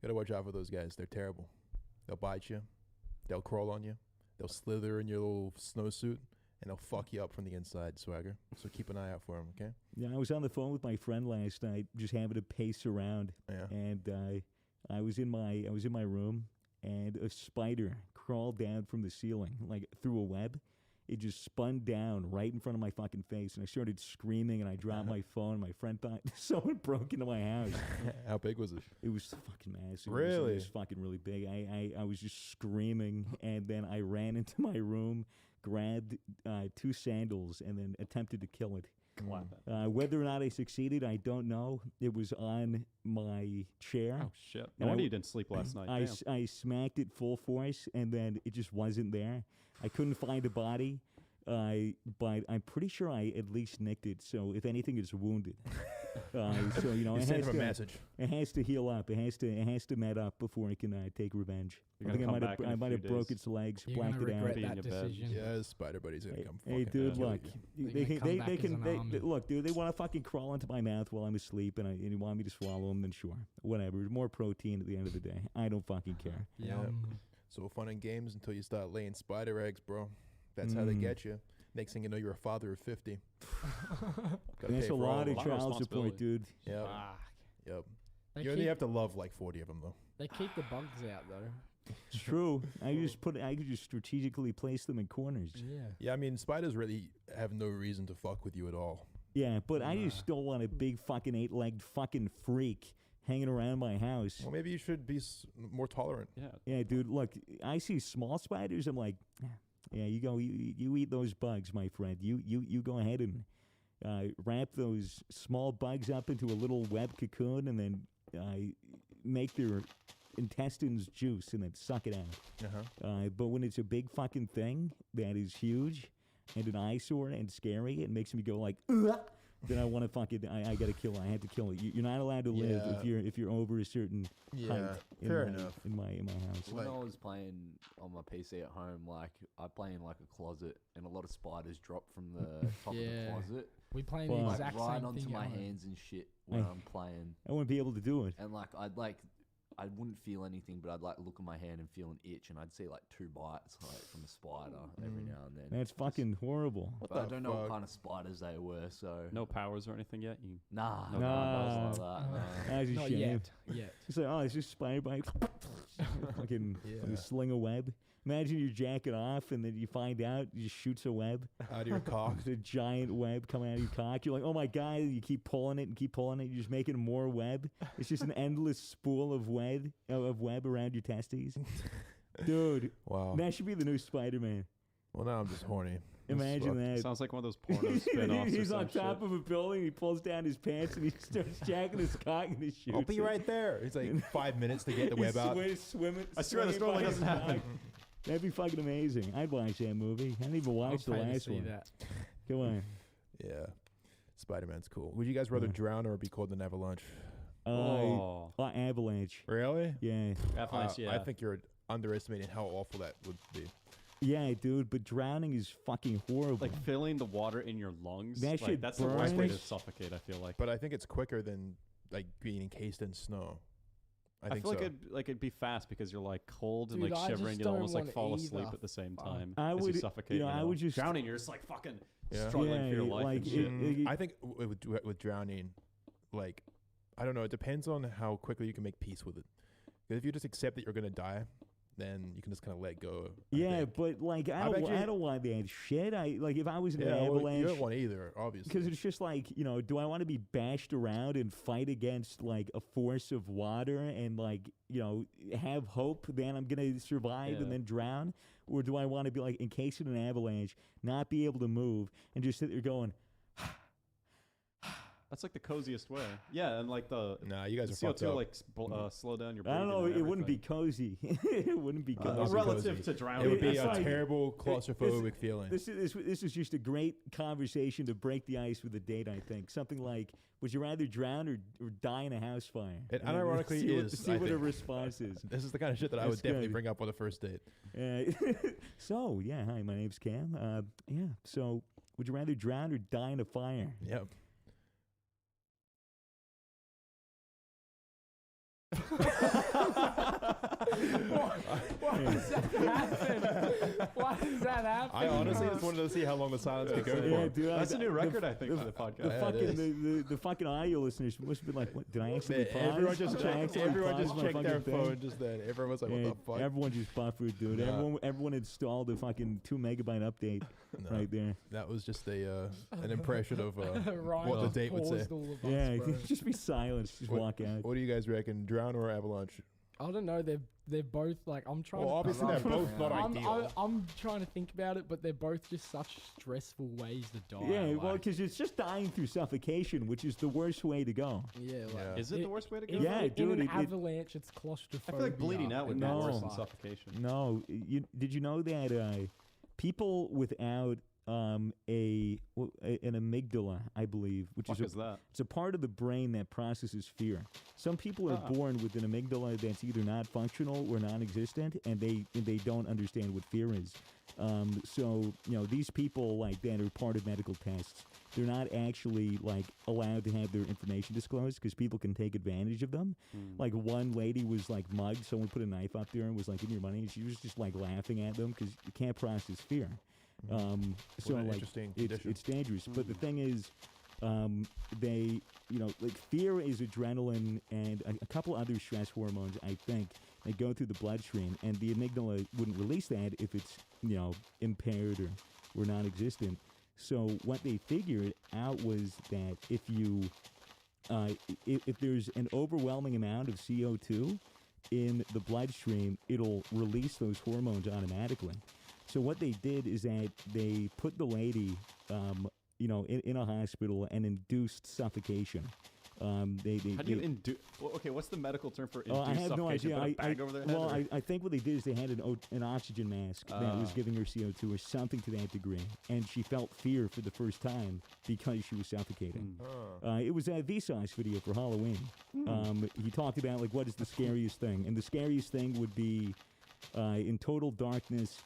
Gotta watch out for those guys. They're terrible. They'll bite you. They'll crawl on you. They'll slither in your little snowsuit, and they'll fuck you up from the inside, Swagger. So keep an eye out for them, okay? Yeah, I was on the phone with my friend last night, just having to pace around, Yeah. and I was in my room, and a spider crawled down from the ceiling, like through a web. It just spun down right in front of my fucking face, and I started screaming, and I dropped my phone. My friend thought someone broke into my house. How big was it? It was fucking massive. Really? It was fucking really big. I was just screaming, and then I ran into my room, grabbed 2 sandals, and then attempted to kill it. Whether or not I succeeded, I don't know. It was on my chair. Oh shit! And No I wonder w- you didn't sleep last night. I, Damn. I smacked it full force, and then it just wasn't there. I couldn't find a body, but I'm pretty sure I at least nicked it. So if anything, it's wounded. So you know, You it sent has him a to. message. It has to heal up. It has to med up before it can take revenge. You're I think gonna I come might back in have a I might few have broke days. its legs, You're blacked gonna it out. regret Be in that your bed. decision. Yeah, Spider Buddy's gonna come Hey, fucking dude, kill look. you. They may come back as an army. Look, dude. They want to fucking crawl into my mouth while I'm asleep, and you want me to swallow them. Then sure, whatever. More protein at the end of the day. I don't fucking care. Yum. So fun and games until you start laying spider eggs, bro. That's how they get you. Next thing you know, you're a father of 50. Gotta That's pay a for all lot of of it. child support, responsibility. dude. Yep. Fuck. Yep. They You only keep- have to love like 40 of them, though. They keep the bugs out though. It's true. I could just strategically place them in corners. Yeah. Yeah, I mean, spiders really have no reason to fuck with you at all. Yeah, but I just don't want a big fucking 8-legged fucking freak hanging around my house. Well, maybe you should be more tolerant. Yeah. Yeah, dude, look, I see small spiders, I'm like, yeah, you go, you eat those bugs, my friend. You go ahead and wrap those small bugs up into a little web cocoon and then make their intestines juice and then suck it out. But when it's a big fucking thing that is huge and an eyesore and scary, it makes me go like, then I want to fucking, I gotta kill it. I have to kill it. You're not allowed to live if you're over a certain height. Fair enough. In my house. When I was playing on my PC at home, like I play in like a closet, and a lot of spiders drop from the top of the closet. We play Fuck. the Like exact right same onto thing my at home. hands and shit when I'm playing. I wouldn't be able to do it. And like I wouldn't feel anything, but I'd like look at my hand and feel an itch, and I'd see like 2 bites like from a spider every now and then. That's fucking horrible. But I don't know what kind of spiders they were, so No powers or anything yet? nah, No, nothing like that. No. That's a Not shame. yet. It's like, oh, it's just spider bite. Fucking sling a web. Imagine you're jacking off and then you find out you just shoots a web. Out of your cock. It's a giant web coming out of your cock. You're like, oh my God. You keep pulling it and keep pulling it. You're just making more web. It's just an endless spool of web around your testes. Dude, Wow. that should be the new Spider-Man. Well, now I'm just horny. Imagine that. Sounds like one of those porno spin-offs. He's or on some top shit. of a building. He pulls down his pants and he starts jacking his cock and he shoots. I'll be it. right there. It's like 5 minutes to get the web out. Swimming. I swear this swinging normally by his doesn't happen. cock. That'd be fucking amazing. I'd watch that movie. I didn't even watch the I'll pay to last see one. that. Come on. Yeah. Spider-Man's cool. Would you guys rather drown or be caught in an avalanche? Oh. Avalanche. Really? Yeah. Avalanche, yeah. I think you're underestimating how awful that would be. Yeah, dude, but drowning is fucking horrible. Like filling the water in your lungs. That shit that's the worst way to burns. suffocate, I feel like. But I think it's quicker than like being encased in snow. I think feel so. like it'd be fast because you're like cold and Dude, like I shivering. just You'd almost don't like fall want asleep either. at the same Fuck. time I as would- you suffocate. you know, I would just- drowning. You're just like fucking Yeah. struggling for your Yeah, life like, and shit. I think with drowning, like, I don't know. It depends on how quickly you can make peace with it. 'Cause if you just accept that you're gonna die, then you can just kind of let go. I yeah, think. but like I I've don't actually- want that shit. If I was in an Yeah, well, avalanche, you don't want either, obviously. because it's just like, do I want to be bashed around and fight against like a force of water and like, have hope that I'm going to survive Yeah. and then drown? Or do I want to be like encased in an avalanche, not be able to move, and just sit there going, That's like the coziest way. Yeah, and like the Nah, you guys are CO2 fucked up. like slow down your. I don't breathing know, and it wouldn't be everything. cozy. It wouldn't be cozy. That'd be relative cozy. to drowning. It would be It's a like- terrible claustrophobic feeling. This is just a great conversation to break the ice with a date, I think. Something like, would you rather drown or die in a house fire? It And unironically see what- is, See I what her think. response is. This is the kind of shit that I That's would definitely good. bring up on the first date. So, yeah, hi, my name's Cam. So would you rather drown or die in a fire? Yep. Why does that happen? Why does that happen? I honestly just wanted to see how long the silence could go Yeah, for. dude, That's a new record, I think, for the podcast. The Yeah, it fucking the fucking audio listeners must have been like, what, did I actually pause? Everyone just Did I checked. actually Everyone pause just my checked their fucking thing? phone just then. Everyone was like, Yeah, "What the fuck?" Everyone just buffered, dude. Yeah. Everyone installed a fucking 2 megabyte update No, right there. that was just an impression of Ryan what the just date would say. paused all of us, Yeah, bro. just be silent. Just walk out. What do you guys reckon? Drown or avalanche? I don't know. They're both like I'm trying. Well, to, obviously they're both not I'm, ideal. I'm trying to think about it, but they're both just such stressful ways to die. Yeah, well, like, because it's just dying through suffocation, which is the worst way to go. yeah, like, Yeah. Is it the worst way to go? if Yeah, in dude, an it- avalanche, it's claustrophobia. I feel like bleeding out would be No. worse than Fuck. suffocation. No, did you know that people without an amygdala, I believe, which Fuck is is that? it's a part of the brain that processes fear. Some people are born with an amygdala that's either not functional or non-existent, and they don't understand what fear is. So these people like that are part of medical tests. They're not actually like allowed to have their information disclosed because people can take advantage of them. Like one lady was like mugged. Someone put a knife up there and was like, "Give me your money," and she was just like laughing at them because you can't process fear. So an like interesting it's condition. dangerous. But the thing is, they, like fear is adrenaline and a couple other stress hormones, I think, that go through the bloodstream, and the amygdala wouldn't release that if it's, impaired or non-existent. So what they figured out was that if you, if there's an overwhelming amount of CO2 in the bloodstream, it'll release those hormones automatically. So what they did is that they put the lady, in a hospital and induced suffocation. How do you induce? Well, okay, what's the medical term for induced I have no suffocation? idea. Put a bag over their head, Well, or- I think what they did is they had an oxygen mask that was giving her CO2 or something to that degree, and she felt fear for the first time because she was suffocating. It was a Vsauce video for Halloween. He talked about like what is the scariest thing, and the scariest thing would be in total darkness,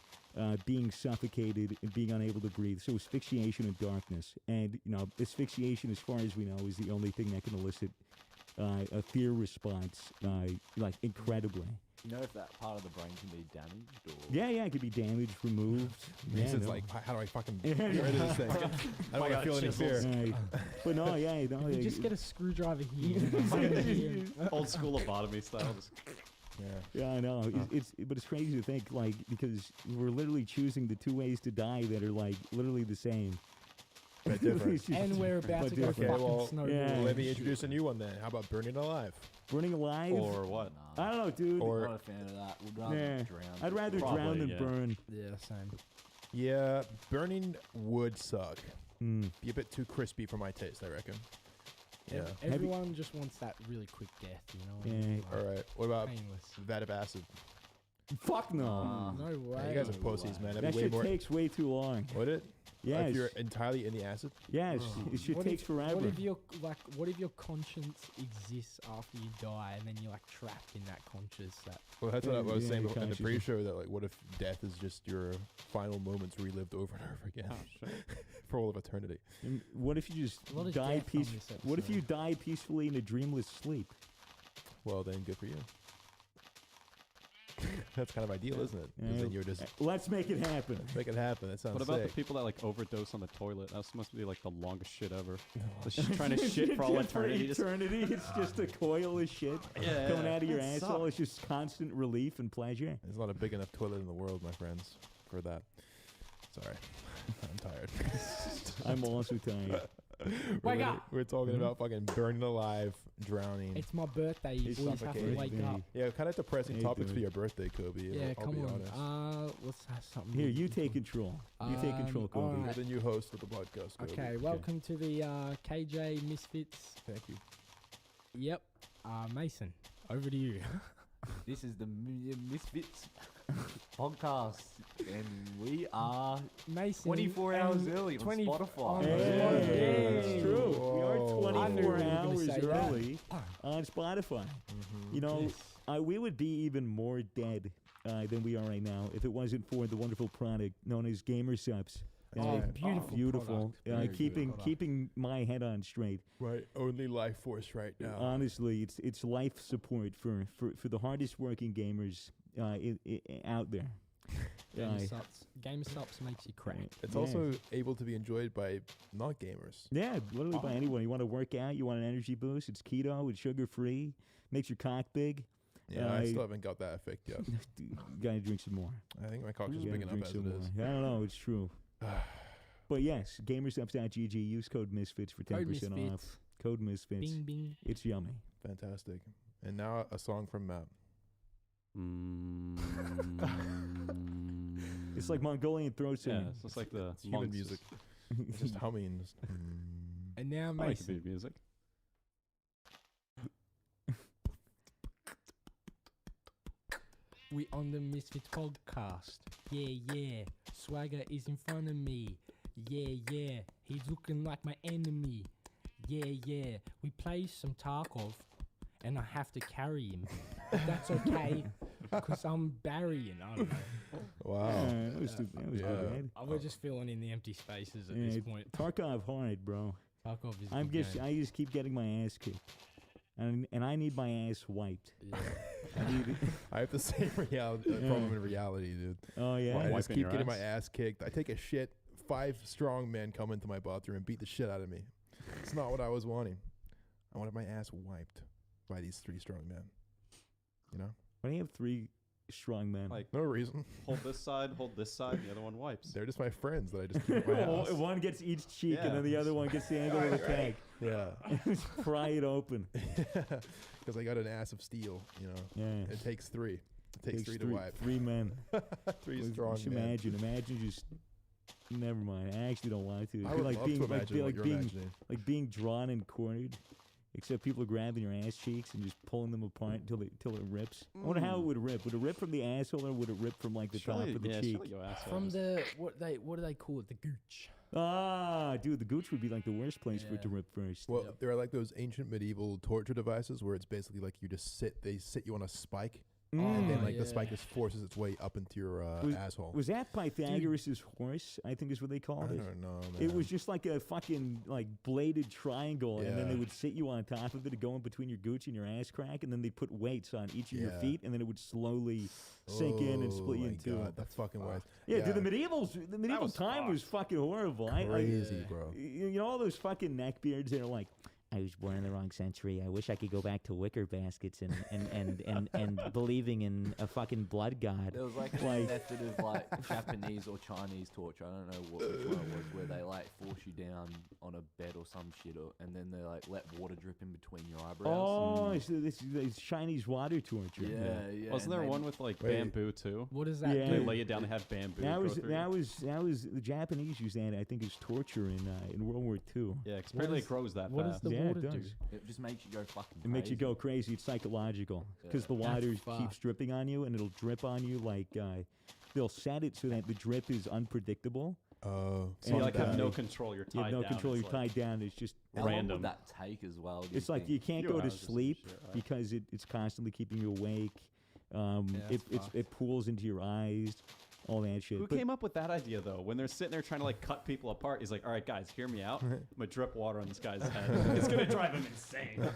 being suffocated and being unable to breathe. So asphyxiation and darkness. And, asphyxiation, as far as we know, is the only thing that can elicit a fear response, like, incredibly. You know if that part of the brain can be damaged or... Yeah, it could be damaged, removed. Mason's like, how do I fucking get rid of this thing? I don't want to feel any fear. But no, You just get a screwdriver here. Old school lobotomy style. Just Yeah, I know. But it's crazy to think, like, because we're literally choosing the two ways to die that are, like, literally the same. But different. And we're about to go Okay, fucking well, snowboard. let me introduce a new one then. How about burning alive? Burning alive? or what? I don't know, dude. Or- I'm not a fan of that. Would rather drown. I'd rather Probably, drown than yeah. burn. Yeah, same. Yeah, burning would suck. Mm. Be a bit too crispy for my taste, I reckon. Yeah. Everyone just wants that really quick death, Yeah. All right. What about Painless. vat of acid? Fuck no. No way. Yeah, you guys are pussies, man. That'd That be way shit more. takes way too long. Would it? Yes. If you're entirely in the acid? Yes. It shit takes forever. What if your conscience exists after you die, and then you're like trapped in that conscious? Well, that's what I was Yeah, saying you're in the conscious. pre-show, that like, what if death is just your final moments relived over and over again for all of eternity? And what if you just A lot of die death on peacefully? this What if you episode. die peacefully in a dreamless sleep? Well, then good for you. That's kind of ideal, isn't it? 'Cause then you're just Let's make it happen. make it happen. That sounds What about sick. the people that like overdose on the toilet? That must be like the longest shit ever. Just trying to shit for all eternity. Just, It's just a coil of shit yeah, coming out of your that asshole. sucks. It's just constant relief and pleasure. There's not a big enough toilet in the world, my friends, for that. Sorry. I'm tired. I'm also tired. Wake up! We're talking about fucking burning alive, drowning. It's my birthday. You It's always have to suffocating. wake up. Yeah, kind of depressing Hey, topics for dude. your birthday, Kobe. Yeah, I'll come be on. honest. Let's have something. Here, you different. take control. You take control, Kobe. alright. You're the new host of the podcast, Kobe. Okay, welcome to the KJ Misfits. Thank you. Yep. Mason, over to you. This is the Misfits podcast, and we are Mason. 24 hours and early on 20 Spotify. on Hey, Spotify. it's true. We are Whoa. I knew 24 you were gonna hours say that. early on Spotify. You know, Yes. we would be even more dead than we are right now if it wasn't for the wonderful product known as Gamer Subs. Oh, right. beautiful. product. Keeping my head on straight. Right, only life force right now. Honestly, it's life support for the hardest working gamers out there. Gamer Subs makes you crack. It's Yeah. also able to be enjoyed by not gamers. Yeah, literally by anyone. You want to work out, you want an energy boost, it's keto, it's sugar free, makes your cock big. Yeah, I still haven't got that effect yet. Gotta drink some more. I think my cock's just Gotta big enough drink as some it more. is. I don't know, it's true. But yes, gamersubs.gg, use code Misfits for 10% Code off. Misfits. Code Misfits. Bing bing. It's yummy. Fantastic. And now a song from Matt. It's like Mongolian throat yeah, singing. it's just like the It's human monks. music. It's just humming. Just, And now I like Mason. the music. We on the Misfits podcast. Yeah. Swagger is in front of me. Yeah. He's looking like my enemy. Yeah. We play some Tarkov, and I have to carry him. But that's okay, because I'm burying. I don't know. wow. That was too Yeah. bad. We're just filling in the empty spaces at Yeah, this point. Tarkov hard, bro. Tarkov is. I good just keep getting my ass kicked. And I need my ass wiped. game. I need I have the same problem in reality, dude. Oh yeah. I just Wiping keep your getting my ass? ass kicked. I take a shit. 5 strong men come into my bathroom and beat the shit out of me. It's not what I was wanting. I wanted my ass wiped by these 3 strong men. You know? Why do you have 3 strong men? Like, No reason. hold this side, the other one wipes. They're just my friends that I just keep at my house. One gets each cheek, Yeah. and then the other one gets the angle of the tank. Yeah. Just pry it open. Because I got an ass of steel, you know. Yeah. It takes 3. It takes 3 to wipe. 3 men. 3 Just strong men. Imagine just. Never mind. I actually don't want to. I It'd would be love to imagine what you're imagining. like being drawn and cornered, except people are grabbing your ass cheeks and just pulling them apart until it rips. I wonder how it would rip. Would it rip from the asshole or would it rip from like the top of the cheek? From the what do they call it? The gooch. Ah, dude, the gooch would be like the worst place for it to rip first. Well, there are like those ancient medieval torture devices where it's basically like you just they sit you on a spike. And then, like, the spike just forces its way up into your asshole. Was that Pythagoras' horse? I think is what they called it. I don't know, man. It was just like a fucking, like, bladed triangle, and then they would sit you on top of it to go in between your gooch and your ass crack, and then they'd put weights on each of your feet, and then it would slowly sink in and split you in two. God, that fucking was. Yeah, dude, the medieval time was fucking horrible. Crazy, bro. You know all those fucking neckbeards that are like, I was born in the wrong century. I wish I could go back to wicker baskets and believing in a fucking blood god. There was like a method of like Japanese or Chinese torture. I don't know which one it was, where they like force you down on a bed or some shit, and then they like let water drip in between your eyebrows. Oh, so this is Chinese water torture. Yeah. Wasn't there one with like bamboo too? What is that? Yeah. They lay you down. They have bamboo. That was the Japanese used that. I think as torture in World War II. Yeah, because apparently it grows that what fast. does the water it do? does. It just makes you go fucking It makes you go crazy. It's psychological because the water keeps dripping on you, and it'll drip on you like they'll set it so that the drip is unpredictable. Oh, so you like have no control. You're tied down. You have no control. You're tied down. It's just How long random. would that take as well? It's like you can't go to sleep because it's constantly keeping you awake. It pools into your eyes. All that shit. Who came up with that idea though? When they're sitting there trying to like cut people apart, he's like, "All right, guys, hear me out. I'm gonna drip water on this guy's head. It's gonna drive him insane."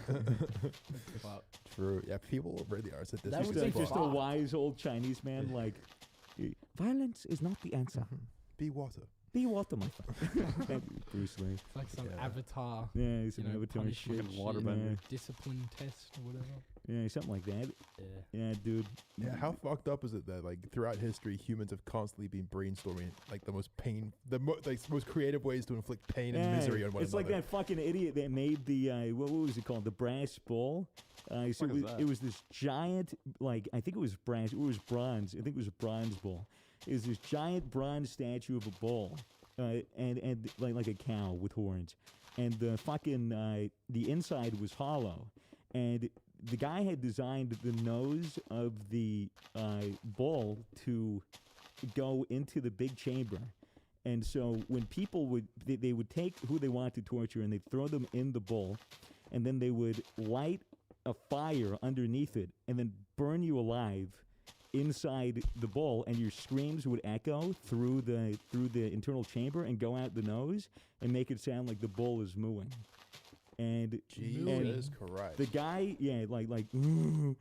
True. Yeah, people really are. That was just a wise old Chinese man. Like, violence is not the answer. Be water. Be water, my friend. Bruce Lee. It's like some avatar. Yeah, it's an you know, avatar punishment shit. Waterbender. Discipline test or whatever. Yeah, something like that. Yeah, dude. Yeah, how fucked up is it that like throughout history humans have constantly been brainstorming like the most most creative ways to inflict pain and misery on one It's another. like that fucking idiot that made the what was it called? The brass bull. So it was this giant, like I think it was brass. It was bronze. I think it was a bronze bull. It was this giant bronze statue of a bull, and like a cow with horns, and the fucking the inside was hollow, and the guy had designed the nose of the bull to go into the big chamber. And so when people they would take who they wanted to torture and they'd throw them in the bull, and then they would light a fire underneath it and then burn you alive inside the bull, and your screams would echo through the internal chamber and go out the nose and make it sound like the bull is mooing. And Jesus Christ. The guy, like through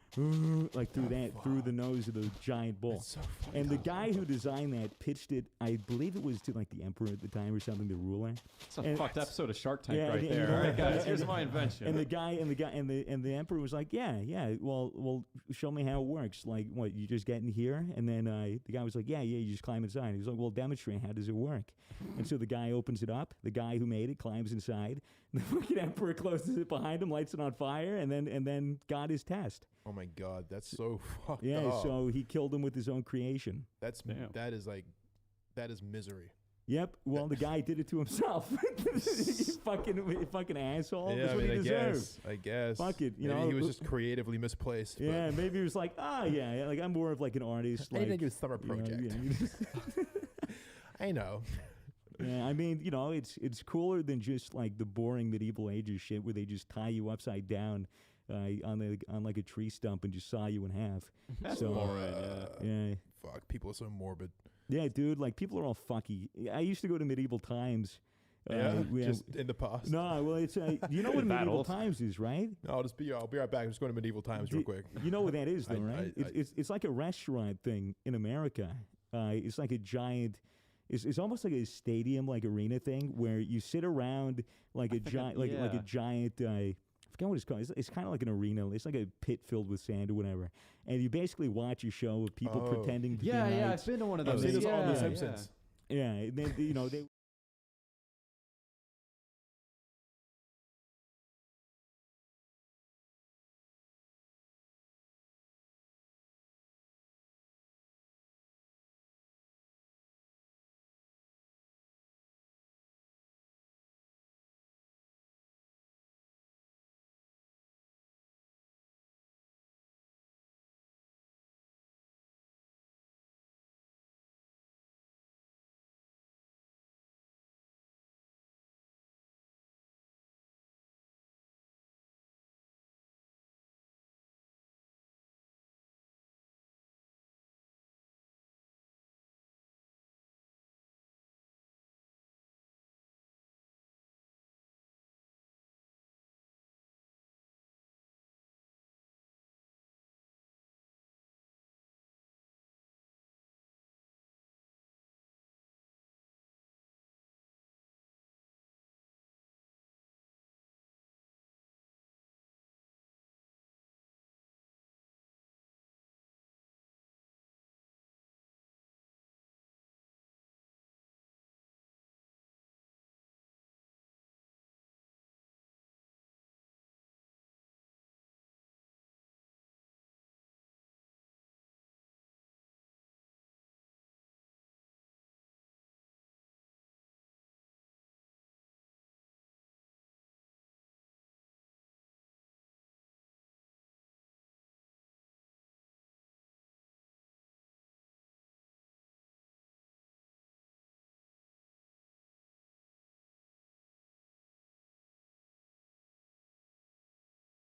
the nose of the giant bull. So and the guy who designed that pitched it, I believe it was to like the emperor at the time or something, the ruler. It's a fucked episode of Shark Tank Yeah, right and- there. and- All right, guys, here's my invention. And the emperor was like, yeah, well, show me how it works. Like, what, you just get in here? And then the guy was like, yeah, you just climb inside. He was like, well, demonstrate, how does it work? And so the guy opens it up. The guy who made it climbs inside. The fucking emperor closes it behind him, lights it on fire, and then got his test. Oh my God, that's so fucked Yeah, up. so he killed him with his own creation. That is misery. Yep. Well, the guy did it to himself. fucking asshole. Yeah, That's what he deserved. I guess. Fuck it. Maybe he was just creatively misplaced. Yeah, maybe he was like, like I'm more of like an artist. I like, think it was summer project. I know. Yeah, I mean, it's cooler than just like the boring medieval ages shit where they just tie you upside down on like a tree stump and just saw you in half. That's so, boring, yeah. Fuck, people are so morbid. Yeah, dude, like people are all fucky. I used to go to medieval times. Just in the past. No, well, it's you know what medieval times is, right? No, I'll be right back. I'm just going to medieval times real quick. You know what that is, though, right? It's like a restaurant thing in America. It's like a giant. It's almost like a stadium, like arena thing, where you sit around like a giant, like a giant. I forget what it's called. It's kind of like an arena. It's like a pit filled with sand or whatever, and you basically watch a show of people pretending to be Yeah, knights. I've been to one of I've those. seen this on The Yeah. Simpsons. Yeah, and then they